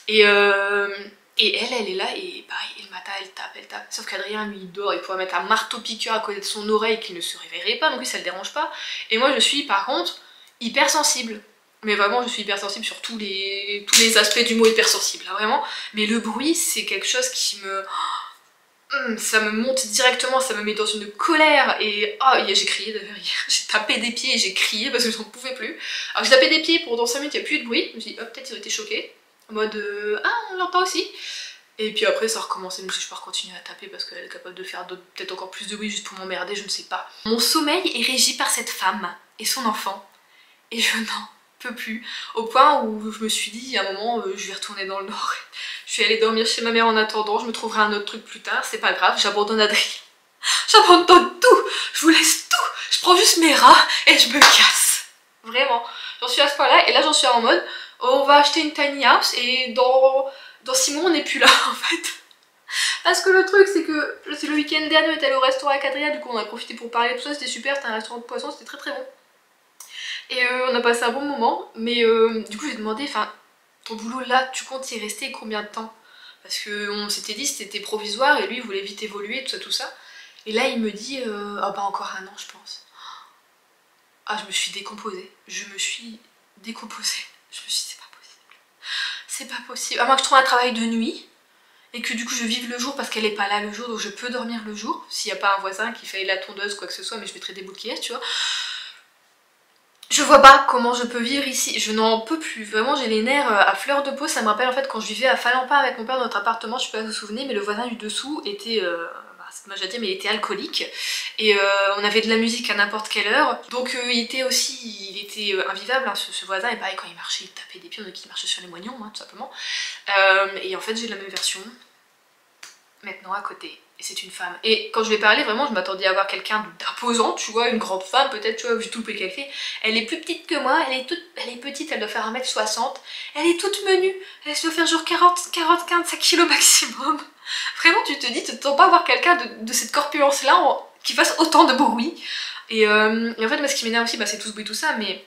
Et elle est là et pareil, et le matin elle tape, sauf qu'Adrien lui il dort, il pourrait mettre un marteau piqueur à côté de son oreille qui ne se réveillerait pas, donc lui ça le dérange pas. Et moi je suis par contre hyper sensible. Mais vraiment je suis hypersensible sur tous les aspects du mot hypersensible, là, vraiment. Mais le bruit c'est quelque chose qui me... ça me monte directement, ça me met dans une colère et... Oh, j'ai crié d'ailleurs hier, j'ai tapé des pieds et j'ai crié parce que je n'en pouvais plus. Alors j'ai tapé des pieds pour dans 5 minutes il n'y a plus de bruit, je me suis dit oh peut-être ils ont été choqués. en mode ah on l'entend aussi. Et puis après ça a recommencé, donc je sais pas continuer à taper parce qu'elle est capable de faire peut-être encore plus de bruit juste pour m'emmerder, je ne sais pas. Mon sommeil est régi par cette femme et son enfant et je n'en peux plus, au point où je me suis dit à un moment je vais retourner dans le nord, je vais aller dormir chez ma mère en attendant, je me trouverai un autre truc plus tard, c'est pas grave, j'abandonne Adrien, j'abandonne tout, je vous laisse tout, je prends juste mes rats et je me casse, vraiment, j'en suis à ce point là et là j'en suis en mode on va acheter une tiny house et dans 6 mois on n'est plus là en fait. Parce que le truc c'est que le week-end dernier on était allé au restaurant avec Adrien, du coup on a profité pour parler, tout ça, c'était super, c'était un restaurant de poisson, c'était très très bon. Et on a passé un bon moment, mais du coup j'ai demandé, enfin ton boulot là, tu comptes y rester combien de temps? Parce qu'on s'était dit c'était provisoire et lui il voulait vite évoluer, tout ça. Et là il me dit, ah bah encore un an je pense. Ah je me suis décomposée, je me suis décomposée. Je me suis dit c'est pas possible. C'est pas possible. À moins que je trouve un travail de nuit et que du coup je vive le jour parce qu'elle est pas là le jour, donc je peux dormir le jour. S'il n'y a pas un voisin qui fait la tondeuse, quoi que ce soit, mais je mettrai des boules qui tu vois. Je vois pas comment je peux vivre ici, je n'en peux plus, vraiment j'ai les nerfs à fleur de peau, ça me rappelle en fait quand je vivais à Falampin avec mon père dans notre appartement, je sais pas si vous vous souvenez, mais le voisin du dessous était, c'est dommage à dire, mais il était alcoolique, et on avait de la musique à n'importe quelle heure, donc il était invivable, hein, ce voisin, et pareil quand il marchait, il tapait des pieds, donc il marchait sur les moignons, hein, tout simplement, et en fait j'ai la même version, maintenant à côté. Et c'est une femme. Et quand je lui ai parlé, vraiment, je m'attendais à voir quelqu'un d'imposant, tu vois, une grande femme peut-être, tu vois, vu tout le peu qu'elle fait. Elle est plus petite que moi, elle est petite, elle doit faire 1m60. Elle est toute menue, elle doit faire genre 45 kilos maximum. Vraiment, tu te dis, tu ne t'attends pas à voir quelqu'un de cette corpulence-là qui fasse autant de bruit. Et en fait, moi, ce qui m'énerve aussi, bah, c'est tout ce bruit, tout ça, mais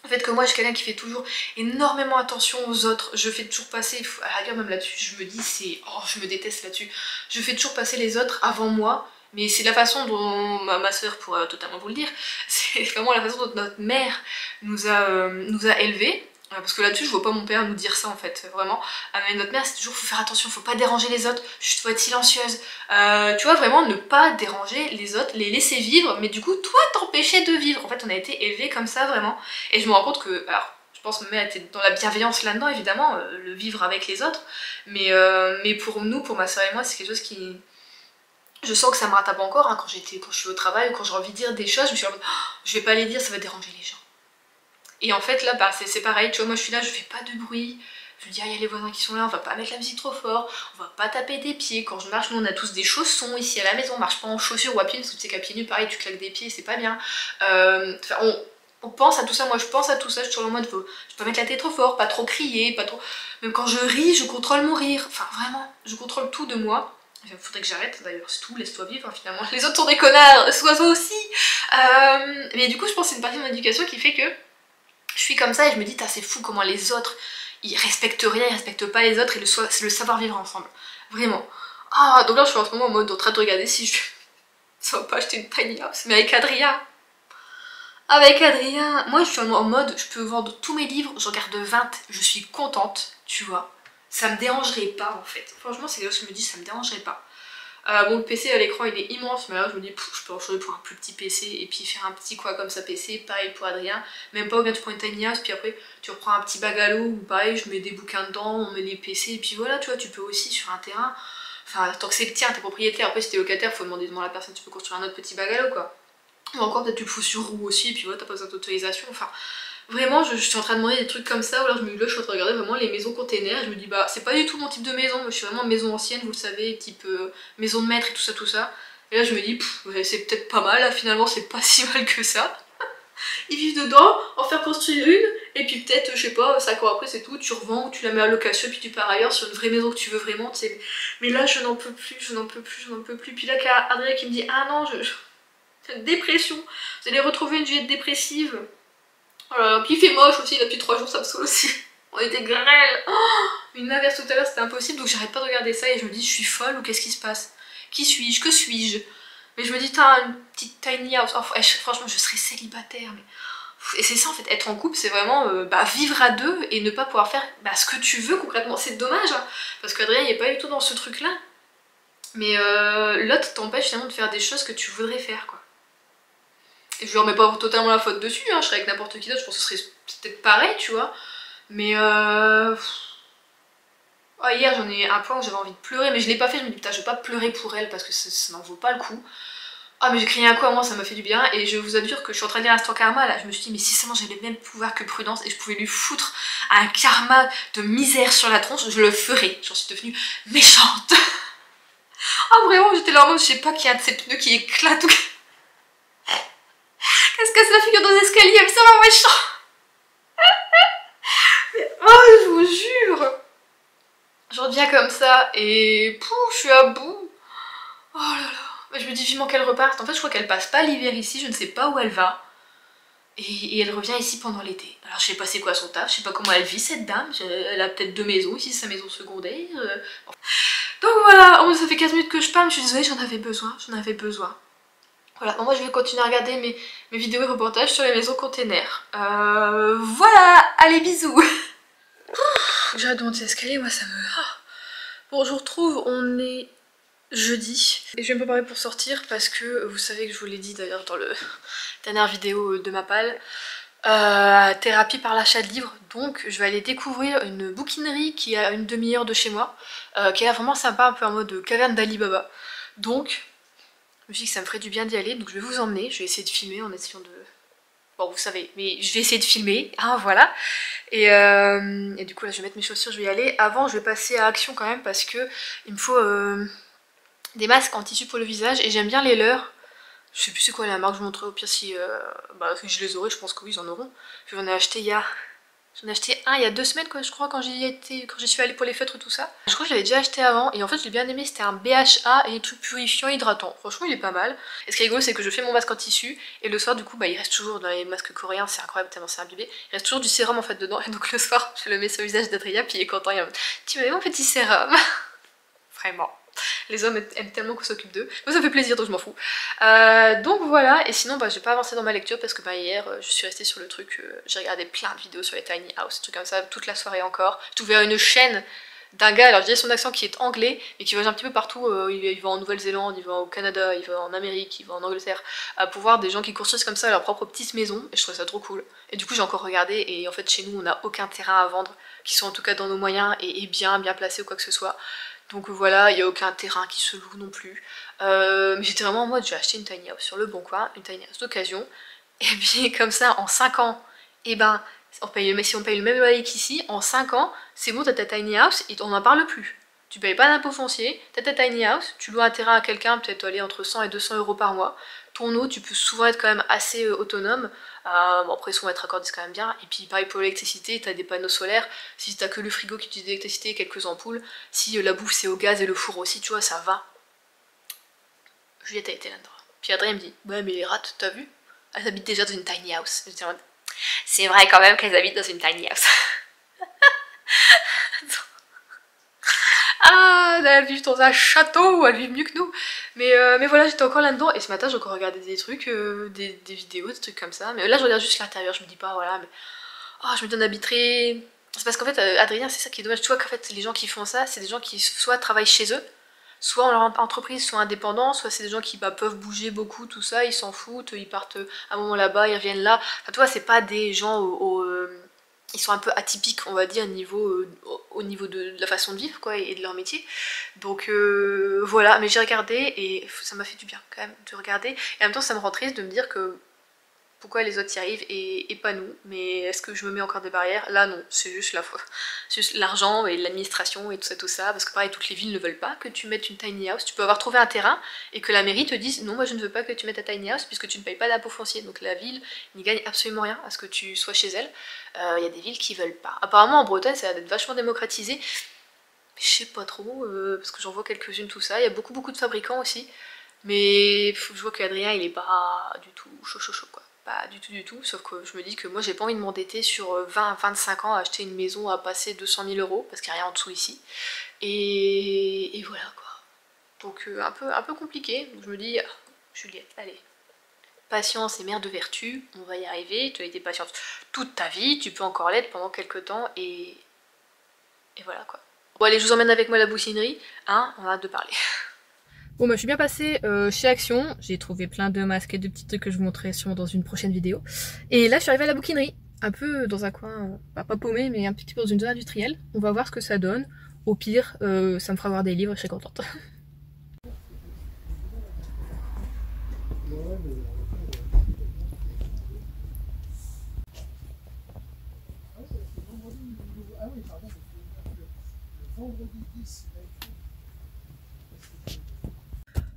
le fait que moi je suis quelqu'un qui fait toujours énormément attention aux autres, je fais toujours passer, à la rigueur même là-dessus, je me dis c'est... Oh je me déteste là-dessus, je fais toujours passer les autres avant moi, mais c'est la façon dont ma soeur pourra totalement vous le dire, c'est vraiment la façon dont notre mère nous a élevés. Parce que là-dessus je vois pas mon père nous dire ça en fait, vraiment. Mais notre mère c'est toujours faut faire attention, faut pas déranger les autres, juste faut être silencieuse. Tu vois vraiment ne pas déranger les autres, les laisser vivre, mais du coup toi t'empêcher de vivre. En fait on a été élevés comme ça vraiment. Et je me rends compte que, alors je pense que ma mère était dans la bienveillance là-dedans évidemment, le vivre avec les autres. Mais pour nous, pour ma soeur et moi c'est quelque chose qui... Je sens que ça me rattrape encore hein, quand je suis au travail ou quand j'ai envie de dire des choses, je me suis en mode, oh, je vais pas les dire, ça va déranger les gens. Et en fait là bah, c'est pareil, tu vois, moi je suis là, je fais pas de bruit, je me dis ah il y a les voisins qui sont là, on va pas mettre la musique trop fort, on va pas taper des pieds, quand je marche, nous on a tous des chaussons ici à la maison, on marche pas en chaussures ou à pied, parce que tu sais qu'à pieds nus pareil tu claques des pieds, c'est pas bien. On pense à tout ça, moi je pense à tout ça, je suis toujours en mode je peux pas mettre la tête trop fort, pas trop crier, pas trop... Même quand je ris, je contrôle mon rire, enfin vraiment, je contrôle tout de moi. Il faudrait que j'arrête d'ailleurs, c'est tout, laisse-toi vivre hein, finalement, les autres sont des connards, sois toi aussi. Mais du coup je pense que c'est une partie de mon éducation qui fait que je suis comme ça et je me dis c'est fou comment les autres ils respectent rien, ils respectent pas les autres et le savoir vivre ensemble, vraiment. Ah donc là je suis en ce moment en mode en train de regarder si je ne vais pas acheter une tiny house, mais avec Adrien. Avec Adrien, moi je suis en mode je peux vendre tous mes livres, j'en garde 20, je suis contente, tu vois. Ça me dérangerait pas en fait. Franchement c'est là que je me dis ça me dérangerait pas. Bon le PC à l'écran il est immense mais là je me dis je peux en changer pour un plus petit PC et puis faire un petit quoi comme ça PC, pareil pour Adrien, même pas ou bien tu prends une tiny house puis après tu reprends un petit bagalo ou pareil je mets des bouquins dedans, on met les PC et puis voilà tu vois tu peux aussi sur un terrain, enfin tant que c'est le tien, t'es propriétaire, après si t'es locataire faut demander devant la personne, tu peux construire un autre petit bagalo quoi. Ou encore peut-être tu le fous sur roue aussi et puis voilà t'as pas besoin d'autorisation, enfin... Vraiment, je suis en train de demander des trucs comme ça, ou alors je suis en train de regarder vraiment les maisons containers, et je me dis bah c'est pas du tout mon type de maison, moi je suis vraiment maison ancienne, vous le savez, type maison de maître et tout ça, tout ça. Et là je me dis, c'est peut-être pas mal, là, finalement c'est pas si mal que ça. Ils vivent dedans, en faire construire une, et puis peut-être, je sais pas, 5 ans après c'est tout, tu revends, ou tu la mets à location, puis tu pars ailleurs sur une vraie maison que tu veux vraiment, tu sais. Mais là je n'en peux plus, je n'en peux plus, je n'en peux plus. Puis là Adrien qui me dit, ah non, c'est une dépression, vous allez retrouver une diète dépressive. Voilà, puis il fait moche aussi, là depuis 3 jours ça me saoule aussi. On était grêle. Oh, une averse tout à l'heure c'était impossible donc j'arrête pas de regarder ça et je me dis je suis folle ou qu'est-ce qui se passe? Qui suis-je? Que suis-je? Mais je me dis t'as une petite tiny house, oh, franchement je serais célibataire mais... Et c'est ça en fait, être en couple c'est vraiment vivre à deux et ne pas pouvoir faire ce que tu veux concrètement, c'est dommage hein, parce qu'Adrien il est pas du tout dans ce truc là. Mais l'autre t'empêche finalement de faire des choses que tu voudrais faire quoi. Et je lui remets pas totalement la faute dessus, hein. Je serais avec n'importe qui d'autre, je pense que ce serait peut-être pareil, tu vois. Mais Oh, hier j'en ai un point où j'avais envie de pleurer, mais je l'ai pas fait, je me dis putain je vais pas pleurer pour elle parce que ça n'en vaut pas le coup. Ah mais j'ai crié un coup à moi, ça m'a fait du bien, et je vous assure que je suis en train de lire Instant Karma là, je me suis dit mais si seulement j'avais le même pouvoir que Prudence et je pouvais lui foutre un karma de misère sur la tronche, je le ferais. J'en suis devenue méchante. Ah vraiment j'étais là en mode je sais pas qu'il y a un de ces pneus qui éclate ou... Qu'est-ce que c'est la figure dans les escaliers, mais c'est vraiment méchant. Mais, oh je vous jure. Je reviens comme ça et pouf, je suis à bout. Oh là là. Je me dis vivement qu'elle reparte. En fait je crois qu'elle passe pas l'hiver ici, je ne sais pas où elle va. Et elle revient ici pendant l'été. Alors je sais pas c'est quoi son taf, je sais pas comment elle vit cette dame. Elle a peut-être 2 maisons, ici c'est sa maison secondaire. Donc voilà, oh, ça fait 15 minutes que je parle, je suis désolée, j'en avais besoin. Voilà, bon, moi je vais continuer à regarder mes vidéos et reportages sur les maisons containers. Voilà, allez bisous. J'ai hâte de monter l'escalier, moi ça me... Bon, je vous retrouve, on est jeudi. Et je vais me préparer pour sortir parce que, vous savez que je vous l'ai dit d'ailleurs dans la dernière vidéo de ma palle, thérapie par l'achat de livres. Donc je vais aller découvrir une bouquinerie qui est à une demi-heure de chez moi, qui est vraiment sympa, un peu en mode caverne d'Ali Baba. Donc je me suis dit que ça me ferait du bien d'y aller, donc je vais vous emmener, je vais essayer de filmer en essayant de... Bon vous savez, mais je vais essayer de filmer, hein, voilà. Et du coup là je vais mettre mes chaussures, je vais y aller. Avant je vais passer à Action quand même parce que il me faut des masques en tissu pour le visage et j'aime bien les leurs. Je sais plus c'est quoi la marque, je vous montrerai au pire si je les aurai, je pense que oui ils en auront. J'en ai acheté J'en ai acheté un il y a 2 semaines quoi, je crois, quand j'y suis allée pour les feutres tout ça. Je crois que je l'avais déjà acheté avant et en fait je l'ai bien aimé, c'était un BHA et tout purifiant, hydratant. Franchement il est pas mal. Et ce qui est rigolo c'est que je fais mon masque en tissu et le soir du coup il reste toujours dans les masques coréens, c'est incroyable tellement c'est imbibé. Il reste toujours du sérum en fait dedans et donc le soir je le mets sur le visage d'Adrien puis il est content, il est en mode tu m'avais mon petit sérum. Vraiment. Les hommes aiment tellement qu'on s'occupe d'eux. Moi ça me fait plaisir donc je m'en fous. Donc voilà, et sinon j'ai pas avancé dans ma lecture parce que hier je suis restée sur le truc, j'ai regardé plein de vidéos sur les tiny house, trucs comme ça, toute la soirée encore. J'ai ouvert une chaîne d'un gars, alors je dirais son accent qui est anglais, mais qui voyage un petit peu partout, il va en Nouvelle-Zélande, il va au Canada, il va en Amérique, il va en Angleterre, pour voir des gens qui construisent comme ça leur propre petite maison, et je trouve ça trop cool. Et du coup j'ai encore regardé, et en fait chez nous on n'a aucun terrain à vendre, qui soit en tout cas dans nos moyens, et bien placé ou quoi que ce soit. Donc voilà, il n'y a aucun terrain qui se loue non plus. Mais j'étais vraiment en mode, j'ai acheté une tiny house sur le bon coin, une tiny house d'occasion. Et puis comme ça, en 5 ans, et ben, si on paye le même loyer qu'ici, en 5 ans, c'est bon, t'as ta tiny house et on n'en parle plus. Tu payes pas d'impôt foncier, t'as ta tiny house, tu loues un terrain à quelqu'un, peut-être aller entre 100 et 200 euros par mois. Ton eau, tu peux souvent être quand même assez autonome. Bon après souvent être accordé c'est quand même bien. Et puis pareil pour l'électricité, t'as des panneaux solaires. Si t'as que le frigo qui utilise de l'électricité et quelques ampoules, si la bouffe c'est au gaz et le four aussi, tu vois, ça va. Juliette a été là-dedans. Puis Adrien me dit, ouais mais les rats, t'as vu? Elles habitent déjà dans une tiny house. C'est vrai quand même qu'elles habitent dans une tiny house. Ah, elles vivent dans un château, elles vivent mieux que nous. Mais voilà, j'étais encore là-dedans et ce matin j'ai encore regardé des trucs, des vidéos, des trucs comme ça. Mais là je regarde juste l'intérieur, je me dis pas, voilà, mais... Oh, je me dis on habiterait... C'est parce qu'en fait, Adrien, c'est ça qui est dommage. Tu vois qu'en fait, les gens qui font ça, c'est des gens qui soit travaillent chez eux, soit en leur entreprise, soit indépendants, soit c'est des gens qui peuvent bouger beaucoup, tout ça, ils s'en foutent, ils partent un moment là-bas, ils reviennent là. Enfin, tu vois, c'est pas des gens ils sont un peu atypiques, on va dire, au niveau de la façon de vivre, quoi, et de leur métier. Donc voilà, mais j'ai regardé et ça m'a fait du bien quand même de regarder. Et en même temps, ça me rend triste de me dire que pourquoi les autres y arrivent et pas nous. Mais est-ce que je me mets encore des barrières? Là non, c'est juste l'argent et l'administration et tout ça, parce que pareil toutes les villes ne veulent pas que tu mettes une tiny house. Tu peux avoir trouvé un terrain et que la mairie te dise non moi je ne veux pas que tu mettes ta tiny house puisque tu ne payes pas d'impôt foncier. Donc la ville n'y gagne absolument rien à ce que tu sois chez elle. Il y a des villes qui veulent pas. Apparemment en Bretagne ça a l'air d'être vachement démocratisé. Mais je sais pas trop, parce que j'en vois quelques-unes tout ça. Il y a beaucoup de fabricants aussi. Mais je vois qu'Adrien il est pas du tout chaud quoi. Pas du tout, sauf que je me dis que moi j'ai pas envie de m'endetter sur 20-25 ans à acheter une maison à passer 200 000 euros parce qu'il n'y a rien en dessous ici. Et voilà quoi. Donc un peu compliqué, donc je me dis, Juliette, allez. Patience est mère de vertu, on va y arriver, tu as été patiente toute ta vie, tu peux encore l'être pendant quelques temps et voilà quoi. Bon allez, je vous emmène avec moi à la bouquinerie, hein, on a hâte de parler. Bon bah je suis bien passée chez Action, j'ai trouvé plein de masques et de petits trucs que je vous montrerai sûrement dans une prochaine vidéo. Et là je suis arrivée à la bouquinerie, un peu dans un coin, pas paumé mais un petit peu dans une zone industrielle. On va voir ce que ça donne. au pire, ça me fera avoir des livres et je serai contente.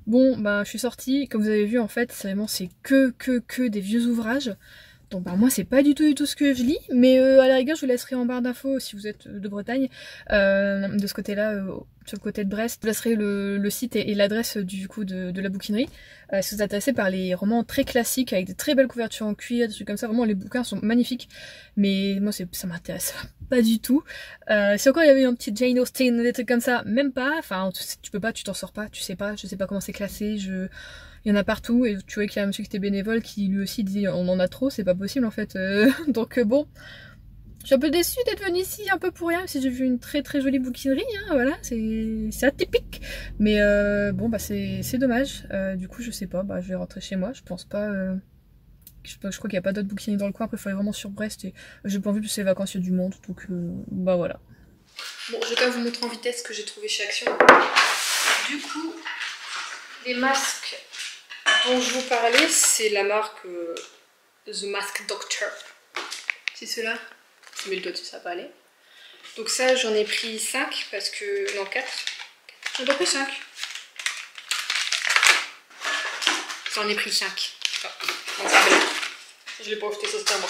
Bon, bah je suis sortie, comme vous avez vu en fait, vraiment c'est que des vieux ouvrages. Donc bah moi c'est pas du tout ce que je lis, mais à la rigueur je vous laisserai en barre d'infos si vous êtes de Bretagne, de ce côté-là, sur le côté de Brest. Je vous laisserai le site et l'adresse du coup de la bouquinerie. Si vous êtes intéressé par les romans très classiques avec des très belles couvertures en cuir, des trucs comme ça, vraiment les bouquins sont magnifiques. Mais moi ça m'intéresse pas du tout. Si encore il y avait un petit Jane Austen, des trucs comme ça, même pas. Enfin tu peux pas, tu t'en sors pas, tu sais pas, je sais pas comment c'est classé, il y en a partout et tu vois qu'il y a un monsieur qui était bénévole qui lui aussi dit on en a trop, c'est pas possible en fait. Donc bon, je suis un peu déçue d'être venue ici un peu pour rien, si j'ai vu une très jolie bouquinerie, hein, voilà, c'est atypique. Mais bon bah c'est dommage, du coup je sais pas, bah je vais rentrer chez moi, je pense pas... Je crois qu'il n'y a pas d'autres bouquineries dans le coin, après il faut aller vraiment sur Brest et j'ai pas envie de ces vacances, il y a du monde, donc bah voilà. Bon, je vais quand même vous montrer en vitesse ce que j'ai trouvé chez Action. Du coup, les masques dont je vous parlais, c'est la marque The Mask Doctor. C'est ceux-là. Si tu mets le doigt dessus, ça va pas aller. Donc ça, j'en ai pris 5 parce que... Non, 4. J'en ai pris 5. J'en ai pris 5. Oh, je l'ai pas acheté, ça c'était à moi.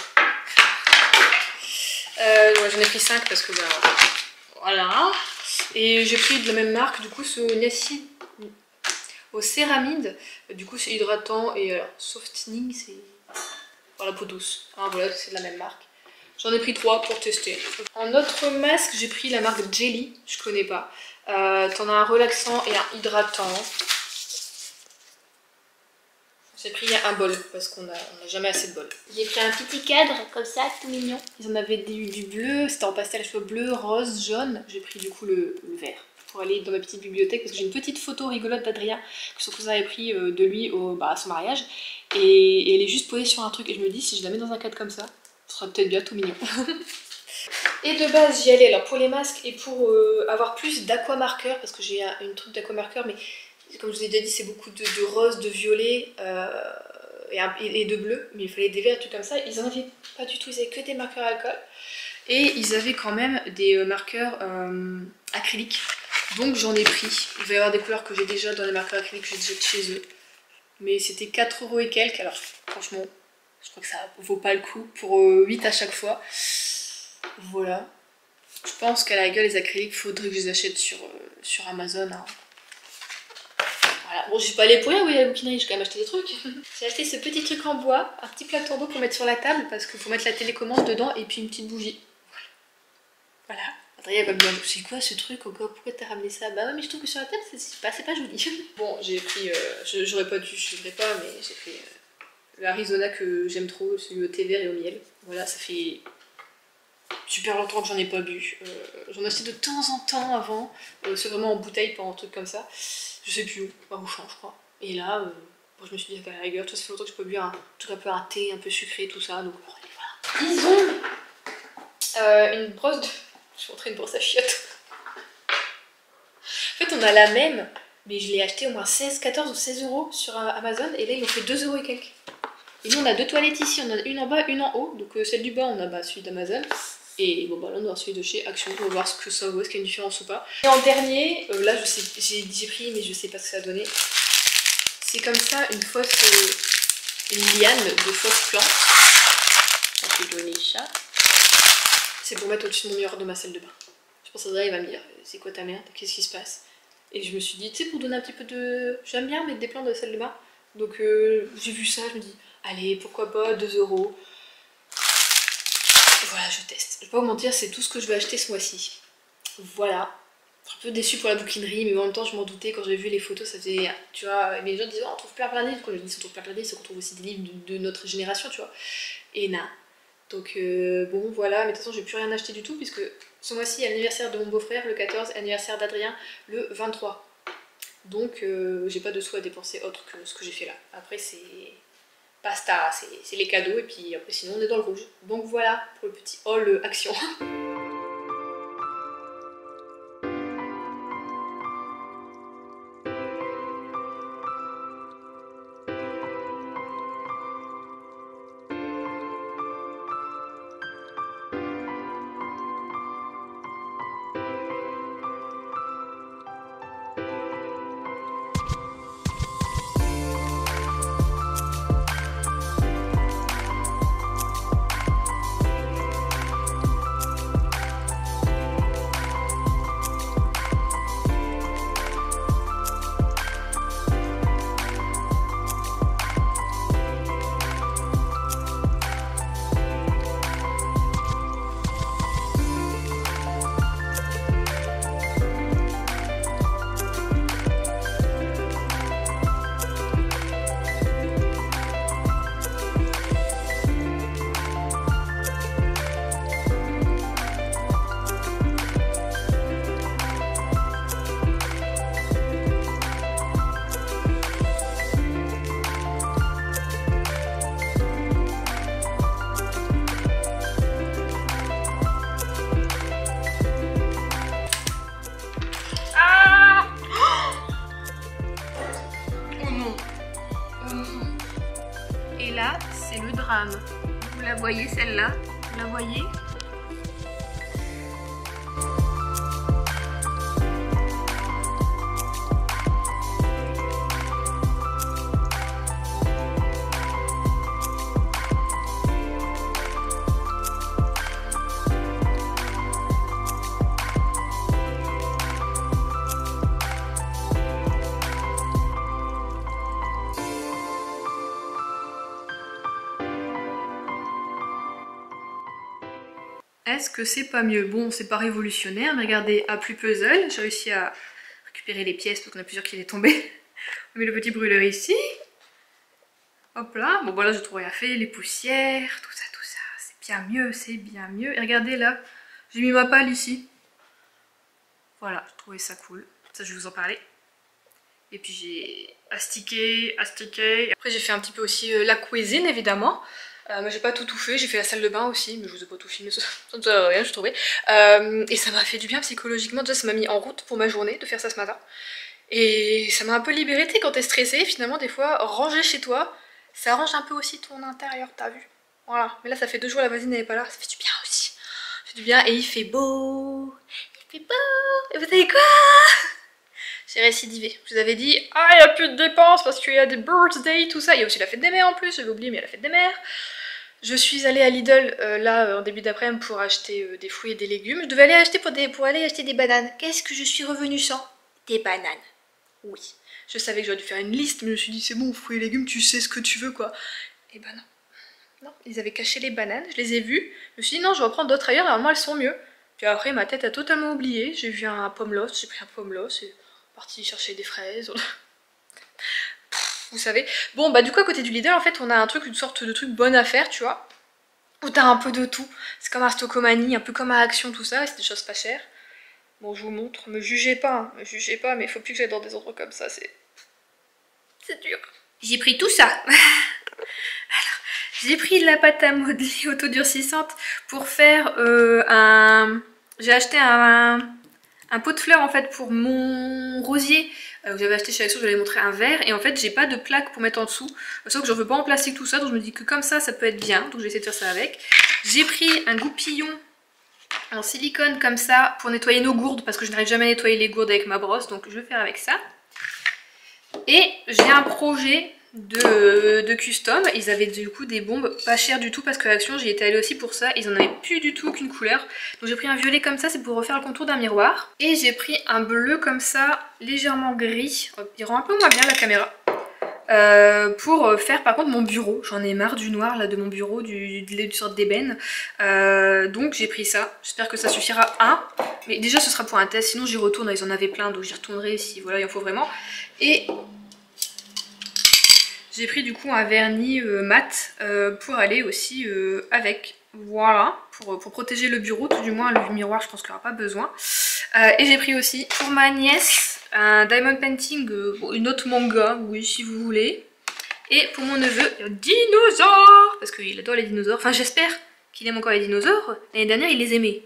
Ouais, j'en ai pris 5 parce que... Bah, voilà. Et j'ai pris de la même marque, du coup, ce Niacin au céramide. Du coup, c'est hydratant et softening, c'est... Pour la peau douce. Hein, voilà, c'est de la même marque. J'en ai pris 3 pour tester. En autre masque, j'ai pris la marque Jelly, je connais pas. T'en as un relaxant et un hydratant. J'ai pris un bol parce qu'on a jamais assez de bol. J'ai pris un petit cadre comme ça, tout mignon. Ils en avaient du bleu, c'était en pastel à cheveux bleu, rose, jaune. J'ai pris du coup le vert pour aller dans ma petite bibliothèque parce que j'ai une petite photo rigolote d'Adrien que son cousin avait pris de lui à son mariage. Et elle est juste posée sur un truc et je me dis si je la mets dans un cadre comme ça, ce sera peut-être bien tout mignon. Et de base j'y allais alors pour les masques et pour avoir plus d'aquamarqueur parce que j'ai une truc d'aquamarqueur mais comme je vous ai déjà dit c'est beaucoup de rose, de violet et de bleu mais il fallait des verts et tout comme ça. Ils en avaient pas du tout, ils avaient que des marqueurs alcool et ils avaient quand même des marqueurs acryliques donc j'en ai pris. Il va y avoir des couleurs que j'ai déjà dans les marqueurs acryliques que j'ai déjà chez eux mais c'était 4 € et quelques alors franchement je crois que ça vaut pas le coup pour 8 à chaque fois. Voilà. Je pense qu'à la gueule les acryliques, faudrait que je les achète sur Amazon. Hein. Voilà. Bon, je suis pas allée pour rien, oui, à la bouquinerie, j'ai quand même acheté des trucs. J'ai acheté ce petit truc en bois, un petit plateau en bois pour mettre sur la table parce qu'il faut mettre la télécommande dedans et puis une petite bougie. Voilà. Adrien va me dire, c'est quoi ce truc encore? Pourquoi t'as ramené ça? Bah ouais, mais je trouve que sur la table, c'est pas joli. Bon, j'ai pris, j'aurais pas dû, je devrais pas, mais j'ai pris le Arizona que j'aime trop, celui au thé vert et au miel. Voilà, ça fait super longtemps que j'en ai pas bu. J'en achetais de temps en temps avant. C'est vraiment en bouteille, pas en truc comme ça. Je sais plus où, à Auchan je crois. Et là, bon, je me suis dit à la rigueur, ça fait longtemps que je peux boire un truc un peu un thé, un peu sucré, tout ça. Donc voilà. Ils ont une brosse de... Je suis en train de brosse à chiottes. En fait on a la même, mais je l'ai acheté au moins 16, 14 ou 16 € sur Amazon. Et là ils ont fait 2 € et quelques. Et nous on a deux toilettes ici, on en a une en bas, une en haut. Donc celle du bas on a celui d'Amazon. Et bon bah là on a celui de chez Action, on va voir ce que ça vaut, est-ce qu'il y a une différence ou pas. Et en dernier, là je sais, j'ai pris mais je sais pas ce que ça a donné. C'est comme ça une fausse, une liane de fausse plante. On peut donner ça. C'est pour mettre au-dessus de mon miroir de ma salle de bain. Je pense que il va me dire, c'est quoi ta merde, qu'est-ce qui se passe? Et je me suis dit, tu sais pour donner un petit peu de... J'aime bien mettre des plantes dans la salle de bain. Donc j'ai vu ça, je me dis, allez pourquoi pas, 2 €. Voilà, je teste. Je vais pas vous mentir, c'est tout ce que je vais acheter ce mois-ci. Voilà. Un peu déçue pour la bouquinerie, mais en même temps, je m'en doutais quand j'ai vu les photos. Ça faisait, tu vois, les gens disaient, oh, on trouve plein de livres. Quand je dis, on trouve plein de livres, c'est qu'on trouve aussi des livres de notre génération, tu vois. Et na. Donc, bon, voilà. Mais de toute façon, j'ai plus rien acheté du tout, puisque ce mois-ci, il y a l'anniversaire de mon beau-frère, le 14, anniversaire d'Adrien, le 23. Donc, j'ai pas de sous à dépenser autre que ce que j'ai fait là. Après, c'est... Basta, c'est les cadeaux et puis après sinon on est dans le rouge. Donc voilà pour le petit haul Action. là, c'est le drame. Vous la voyez celle-là? Vous la voyez? Est-ce que c'est pas mieux? Bon, c'est pas révolutionnaire, mais regardez, à plus puzzle, j'ai réussi à récupérer les pièces parce qu'on a plusieurs qui étaient tombées. On met le petit brûleur ici. Hop là, bon voilà, j'ai tout rien fait, les poussières, tout ça, c'est bien mieux, c'est bien mieux. Et regardez là, j'ai mis ma palle ici. Voilà, je trouvais ça cool, ça je vais vous en parler. Et puis j'ai astiqué. Après j'ai fait un petit peu aussi la cuisine évidemment. Mais j'ai pas tout fait, j'ai fait la salle de bain aussi, mais je vous ai pas tout filmé, ça ne sert à rien, je trouvais. Et ça m'a fait du bien psychologiquement, déjà ça m'a mis en route pour ma journée de faire ça ce matin. Et ça m'a un peu libérée, tu sais, quand t'es stressée, finalement des fois, ranger chez toi, ça arrange un peu aussi ton intérieur, t'as vu? Voilà, mais là ça fait 2 jours, la voisine n'est pas là, ça fait du bien aussi. Ça fait du bien, et il fait beau, et vous savez quoi? J'ai récidivé. Je vous avais dit, ah, il n'y a plus de dépenses parce qu'il y a des birthdays, tout ça. Il y a aussi la fête des mères en plus, j'avais oublié, mais il y a la fête des mères. Je suis allée à Lidl là en début d'après-midi pour acheter des fruits et des légumes. Je devais aller acheter pour aller acheter des bananes. Qu'est-ce que je suis revenue sans? Des bananes. Oui. Je savais que j'aurais dû faire une liste, mais je me suis dit, c'est bon, fruits et légumes, tu sais ce que tu veux quoi. Et ben non. Non, ils avaient caché les bananes, je les ai vues. Je me suis dit, non, je vais en prendre d'autres ailleurs, normalement elles sont mieux. Puis après, ma tête a totalement oublié. J'ai vu un pommelos, j'ai pris un pommelos et parti chercher des fraises. Vous savez. Bon bah du coup à côté du Lidl en fait on a un truc, une sorte de truc bonne à faire tu vois. Où t'as un peu de tout. C'est comme un Stocomanie, un peu comme à Action tout ça, c'est des choses pas chères. Bon je vous montre, me jugez pas, hein. Me jugez pas, mais il faut plus que j'aille dans des endroits comme ça, c'est dur. J'ai pris tout ça. Alors, j'ai pris de la pâte à modeler autodurcissante pour faire J'ai acheté un pot de fleurs en fait pour mon rosier que j'avais acheté chez Action, je vais vous montrer un verre et en fait j'ai pas de plaque pour mettre en dessous, sauf que j'en veux pas en plastique tout ça, donc je me dis que comme ça peut être bien, donc je vais essayer de faire ça avec. J'ai pris un goupillon en silicone comme ça pour nettoyer nos gourdes parce que je n'arrive jamais à nettoyer les gourdes avec ma brosse, donc je vais faire avec ça. Et j'ai un projet de custom, ils avaient du coup des bombes pas chères du tout parce que Action j'y étais allée aussi pour ça, ils en avaient plus du tout aucune couleur, donc j'ai pris un violet comme ça, c'est pour refaire le contour d'un miroir, et j'ai pris un bleu comme ça légèrement gris, il rend un peu moins bien la caméra, pour faire par contre mon bureau. J'en ai marre du noir là de mon bureau, d'une sorte d'ébène, donc j'ai pris ça, j'espère que ça suffira mais déjà ce sera pour un test, sinon j'y retourne, ils en avaient plein donc j'y retournerai si voilà il en faut vraiment. Et j'ai pris du coup un vernis mat pour aller aussi avec, voilà, pour protéger le bureau, tout du moins le miroir je pense qu'il n'y aura pas besoin. Et j'ai pris aussi pour ma nièce un diamond painting, une autre manga, oui si vous voulez. Et pour mon neveu, un dinosaure, parce qu'il adore les dinosaures, enfin j'espère qu'il aime encore les dinosaures, l'année dernière il les aimait.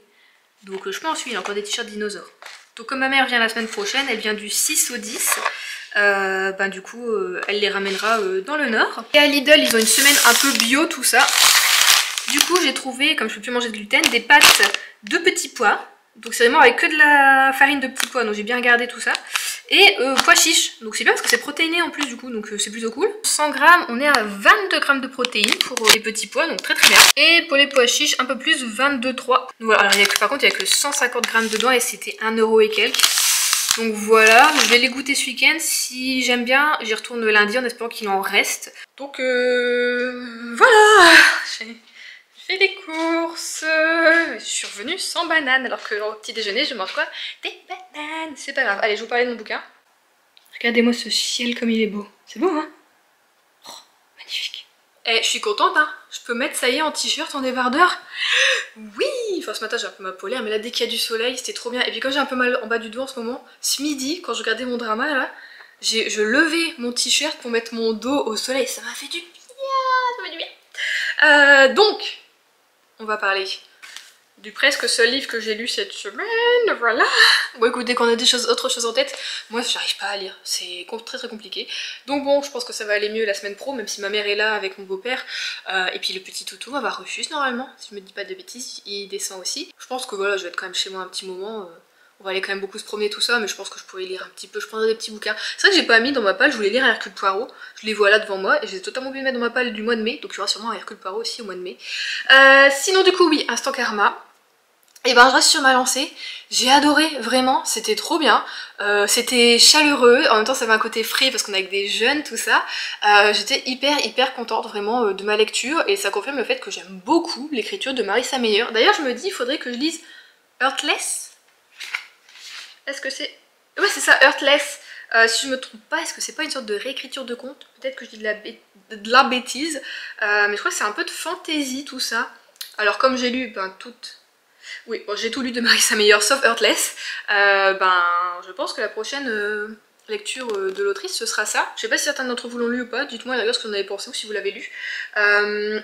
Donc je pense, oui, il a encore des t-shirts dinosaures. Donc comme ma mère vient la semaine prochaine, elle vient du 6 au 10, ben du coup elle les ramènera dans le nord. Et à Lidl ils ont une semaine un peu bio tout ça. Du coup j'ai trouvé, comme je peux plus manger de gluten, des pâtes de petits pois. Donc c'est vraiment avec que de la farine de petits pois, donc j'ai bien regardé tout ça. Et pois chiches, donc c'est bien parce que c'est protéiné en plus du coup, donc c'est plutôt cool. 100 grammes, on est à 22 grammes de protéines pour les petits pois, donc très très bien. Et pour les pois chiches, un peu plus, 22,3. Donc voilà, alors, par contre il n'y a que 150 grammes dedans et c'était 1 € et quelques. Donc voilà, je vais les goûter ce week-end, si j'aime bien, j'y retourne lundi en espérant qu'il en reste. Donc voilà, j'ai fait les courses, je suis revenue sans banane, alors que au petit déjeuner je mange quoi? Des bananes, c'est pas grave. Allez, je vous parlais de mon bouquin. Regardez-moi ce ciel comme il est beau, c'est beau hein? Oh, magnifique. Eh, je suis contente hein, je peux mettre ça y est en t-shirt, en débardeur. Oui, enfin ce matin j'ai un peu ma polaire, mais là dès qu'il y a du soleil c'était trop bien. Et puis quand j'ai un peu mal en bas du dos en ce moment, ce midi quand je regardais mon drama là, je levais mon t-shirt pour mettre mon dos au soleil, ça m'a fait du bien, ça m'a fait du bien. Donc, on va parler du presque seul livre que j'ai lu cette semaine, voilà. Bon écoutez, quand on a autre chose en tête, moi j'arrive pas à lire, c'est très très compliqué. Donc bon, je pense que ça va aller mieux la semaine pro, même si ma mère est là avec mon beau-père. Et puis le petit toutou va avoir refuse normalement, si je me dis pas de bêtises, il descend aussi. Je pense que voilà, je vais être quand même chez moi un petit moment. On va aller quand même beaucoup se promener tout ça, mais je pense que je pourrais lire un petit peu, je prendrai des petits bouquins. C'est vrai que j'ai pas mis dans ma palle, je voulais lire Hercule Poirot, je les vois là devant moi et je les ai totalement oublié de mettre dans ma palle du mois de mai, donc il y aura sûrement un Hercule Poirot aussi au mois de mai. Sinon du coup oui, Instant Karma. Et ben je reste sur ma lancée, j'ai adoré vraiment, c'était trop bien, c'était chaleureux, en même temps ça avait un côté frais parce qu'on est avec des jeunes tout ça, j'étais hyper contente vraiment de ma lecture et ça confirme le fait que j'aime beaucoup l'écriture de Marissa Meyer. D'ailleurs je me dis il faudrait que je lise Heartless. Est-ce que c'est... Ouais c'est ça, Heartless. Si je me trompe pas, est-ce que c'est pas une sorte de réécriture de conte? Peut-être que je dis de la bêtise, mais je crois que c'est un peu de fantaisie tout ça. Alors comme j'ai lu toutes... Oui, bon, j'ai tout lu de Marissa Meyer sauf Heartless. Je pense que la prochaine lecture de l'autrice ce sera ça. Je sais pas si certains d'entre vous l'ont lu ou pas, dites-moi d'ailleurs ce que vous en avez pensé ou si vous l'avez lu.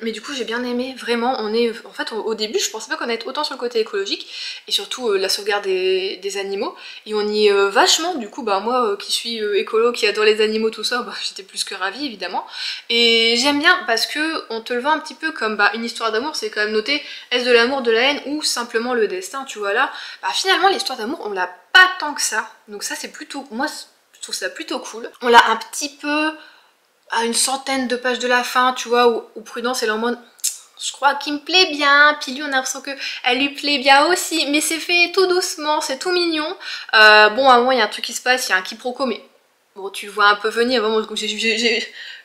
Mais du coup j'ai bien aimé, vraiment. En fait au début je pensais pas qu'on allait être autant sur le côté écologique et surtout la sauvegarde des animaux. Et on y est vachement, du coup moi qui suis écolo, qui adore les animaux, tout ça, j'étais plus que ravie évidemment. Et j'aime bien parce que on te le vend un petit peu comme une histoire d'amour, c'est quand même noté est-ce de l'amour, de la haine ou simplement le destin, tu vois là. Finalement l'histoire d'amour on l'a pas tant que ça, donc ça c'est plutôt, moi je trouve ça plutôt cool. On l'a un petit peu à une centaine de pages de la fin, tu vois, où Prudence elle est en mode je crois qu'il me plaît bien, puis lui on a l'impression qu'elle lui plaît bien aussi, mais c'est fait tout doucement, c'est tout mignon. Bon à un moment il y a un truc qui se passe, il y a un quiproquo, mais bon tu le vois un peu venir, vraiment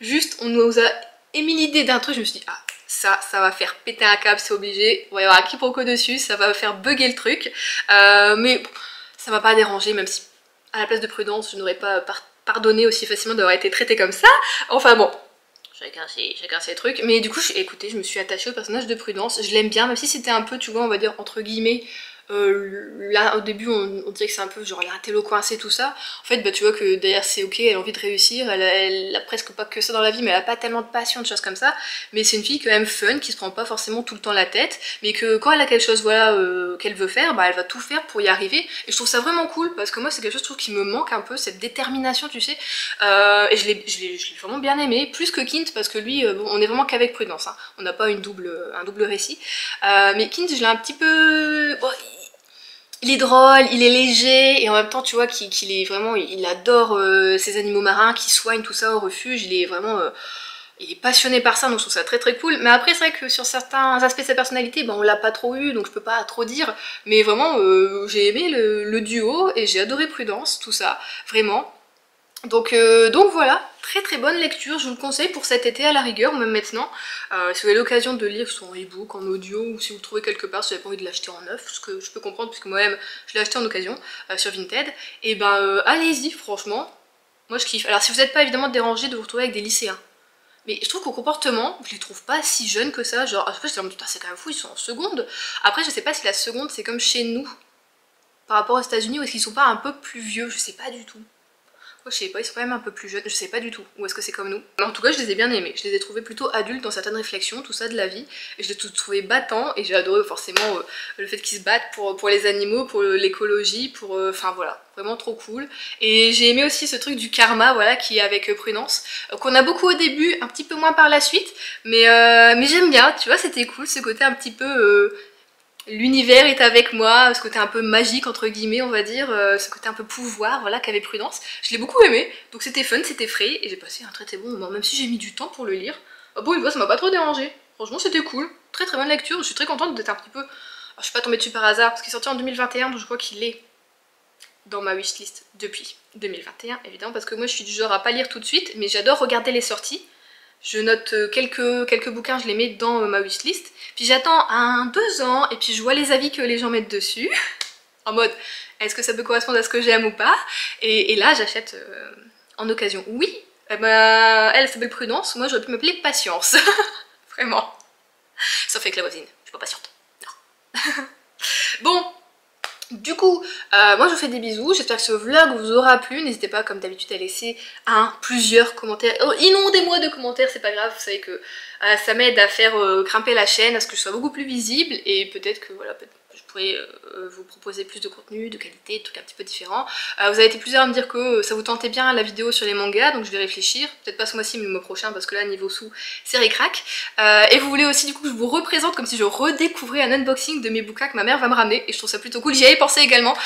juste on nous a émis l'idée d'un truc, je me suis dit ah ça va faire péter un câble, c'est obligé, il va y avoir un quiproquo dessus, ça va faire bugger le truc, mais bon, ça m'a pas dérangé, même si à la place de Prudence je n'aurais pas pardonné aussi facilement d'avoir été traitée comme ça, enfin bon. Chacun ses trucs, mais du coup, écoutez, je me suis attachée au personnage de Prudence, je l'aime bien, même si c'était un peu, tu vois, on va dire, entre guillemets, là, au début, on dirait que c'est un peu genre l'intello coincé, tout ça. En fait, tu vois que derrière, c'est ok, elle a envie de réussir, elle a presque pas que ça dans la vie, mais elle a pas tellement de passion, de choses comme ça. Mais c'est une fille quand même fun, qui se prend pas forcément tout le temps la tête, mais que quand elle a quelque chose, voilà, qu'elle veut faire, elle va tout faire pour y arriver. Et je trouve ça vraiment cool, parce que moi, c'est quelque chose, je trouve, qui me manque un peu, cette détermination, tu sais. Et je l'ai vraiment bien aimé, plus que Kint, parce que lui, on est vraiment qu'avec Prudence, hein. On n'a pas un double récit. Mais Kint, je l'ai un petit peu... Bon, il est drôle, il est léger, et en même temps tu vois qu'il est vraiment, il adore ces animaux marins, qu'il soigne tout ça au refuge, il est vraiment, il est passionné par ça, donc je trouve ça très cool. Mais après c'est vrai que sur certains aspects de sa personnalité, on l'a pas trop eu, donc je peux pas trop dire, mais vraiment j'ai aimé le duo, et j'ai adoré Prudence, tout ça, vraiment. Donc voilà, très bonne lecture, je vous le conseille pour cet été à la rigueur, ou même maintenant. Si vous avez l'occasion de lire son e-book en audio, ou si vous le trouvez quelque part, si vous n'avez pas envie de l'acheter en neuf, ce que je peux comprendre puisque moi-même je l'ai acheté en occasion sur Vinted, et allez-y franchement, moi je kiffe. Alors si vous n'êtes pas évidemment dérangé de vous retrouver avec des lycéens, mais je trouve qu'au comportement, je les trouve pas si jeunes que ça, genre, après j'étais en mode, c'est quand même fou, ils sont en seconde. Après je sais pas si la seconde c'est comme chez nous, par rapport aux États-Unis, ou est-ce qu'ils sont pas un peu plus vieux, je sais pas du tout. Je sais pas, ils sont quand même un peu plus jeunes, je sais pas du tout, ou est-ce que c'est comme nous. Mais en tout cas je les ai bien aimés, je les ai trouvés plutôt adultes dans certaines réflexions, tout ça de la vie, et je les ai trouvés battants, et j'ai adoré forcément le fait qu'ils se battent pour les animaux, pour l'écologie, enfin voilà, vraiment trop cool. Et j'ai aimé aussi ce truc du karma, voilà, qui est avec Prudence, qu'on a beaucoup au début, un petit peu moins par la suite, mais j'aime bien, tu vois, c'était cool, ce côté un petit peu... l'univers est avec moi, ce côté un peu magique entre guillemets on va dire, ce côté un peu pouvoir voilà qu'avait Prudence, je l'ai beaucoup aimé, donc c'était fun, c'était frais et j'ai passé un très bon moment, même si j'ai mis du temps pour le lire. Bon une fois ça m'a pas trop dérangé, franchement c'était cool, très bonne lecture, je suis très contente d'être un petit peu... Alors, je suis pas tombée dessus par hasard parce qu'il est sorti en 2021 donc je crois qu'il est dans ma wishlist depuis 2021 évidemment parce que moi je suis du genre à pas lire tout de suite mais j'adore regarder les sorties. Je note quelques bouquins, je les mets dans ma wishlist. Puis j'attends 2 ans et puis je vois les avis que les gens mettent dessus. En mode, est-ce que ça peut correspondre à ce que j'aime ou pas? Et là j'achète en occasion. Oui, elle s'appelle Prudence, moi j'aurais pu m'appeler Patience. Vraiment. Sauf avec la voisine, je suis pas patiente. Non. Bon, Du coup, moi je vous fais des bisous, j'espère que ce vlog vous aura plu, n'hésitez pas comme d'habitude à laisser plusieurs commentaires, inondez-moi de commentaires, c'est pas grave, vous savez que ça m'aide à faire grimper la chaîne, à ce que je sois beaucoup plus visible, et peut-être que voilà, je pourrais vous proposer plus de contenu, de qualité, de trucs un petit peu différents. Vous avez été plusieurs à me dire que ça vous tentait bien la vidéo sur les mangas, donc je vais réfléchir, peut-être pas ce mois-ci mais le mois prochain, parce que là niveau sous c'est ric-rac. Et vous voulez aussi du coup que je vous représente comme si je redécouvrais un unboxing de mes bouquins que ma mère va me ramener, et je trouve ça plutôt cool, j'y avais pensé également,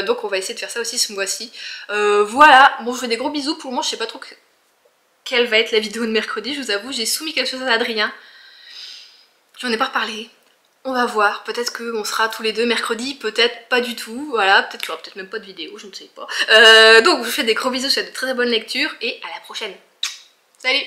donc on va essayer de faire ça aussi ce mois-ci. Voilà, bon je vous fais des gros bisous, pour le moment je sais pas trop quelle va être la vidéo de mercredi, je vous avoue, j'ai soumis quelque chose à Adrien, j'en ai pas reparlé. On va voir, peut-être qu'on sera tous les deux mercredi, peut-être pas du tout, voilà, peut-être qu'il y aura peut-être même pas de vidéo, je ne sais pas. Donc je vous fais des gros bisous, je vous souhaite de très bonnes lectures et à la prochaine. Salut!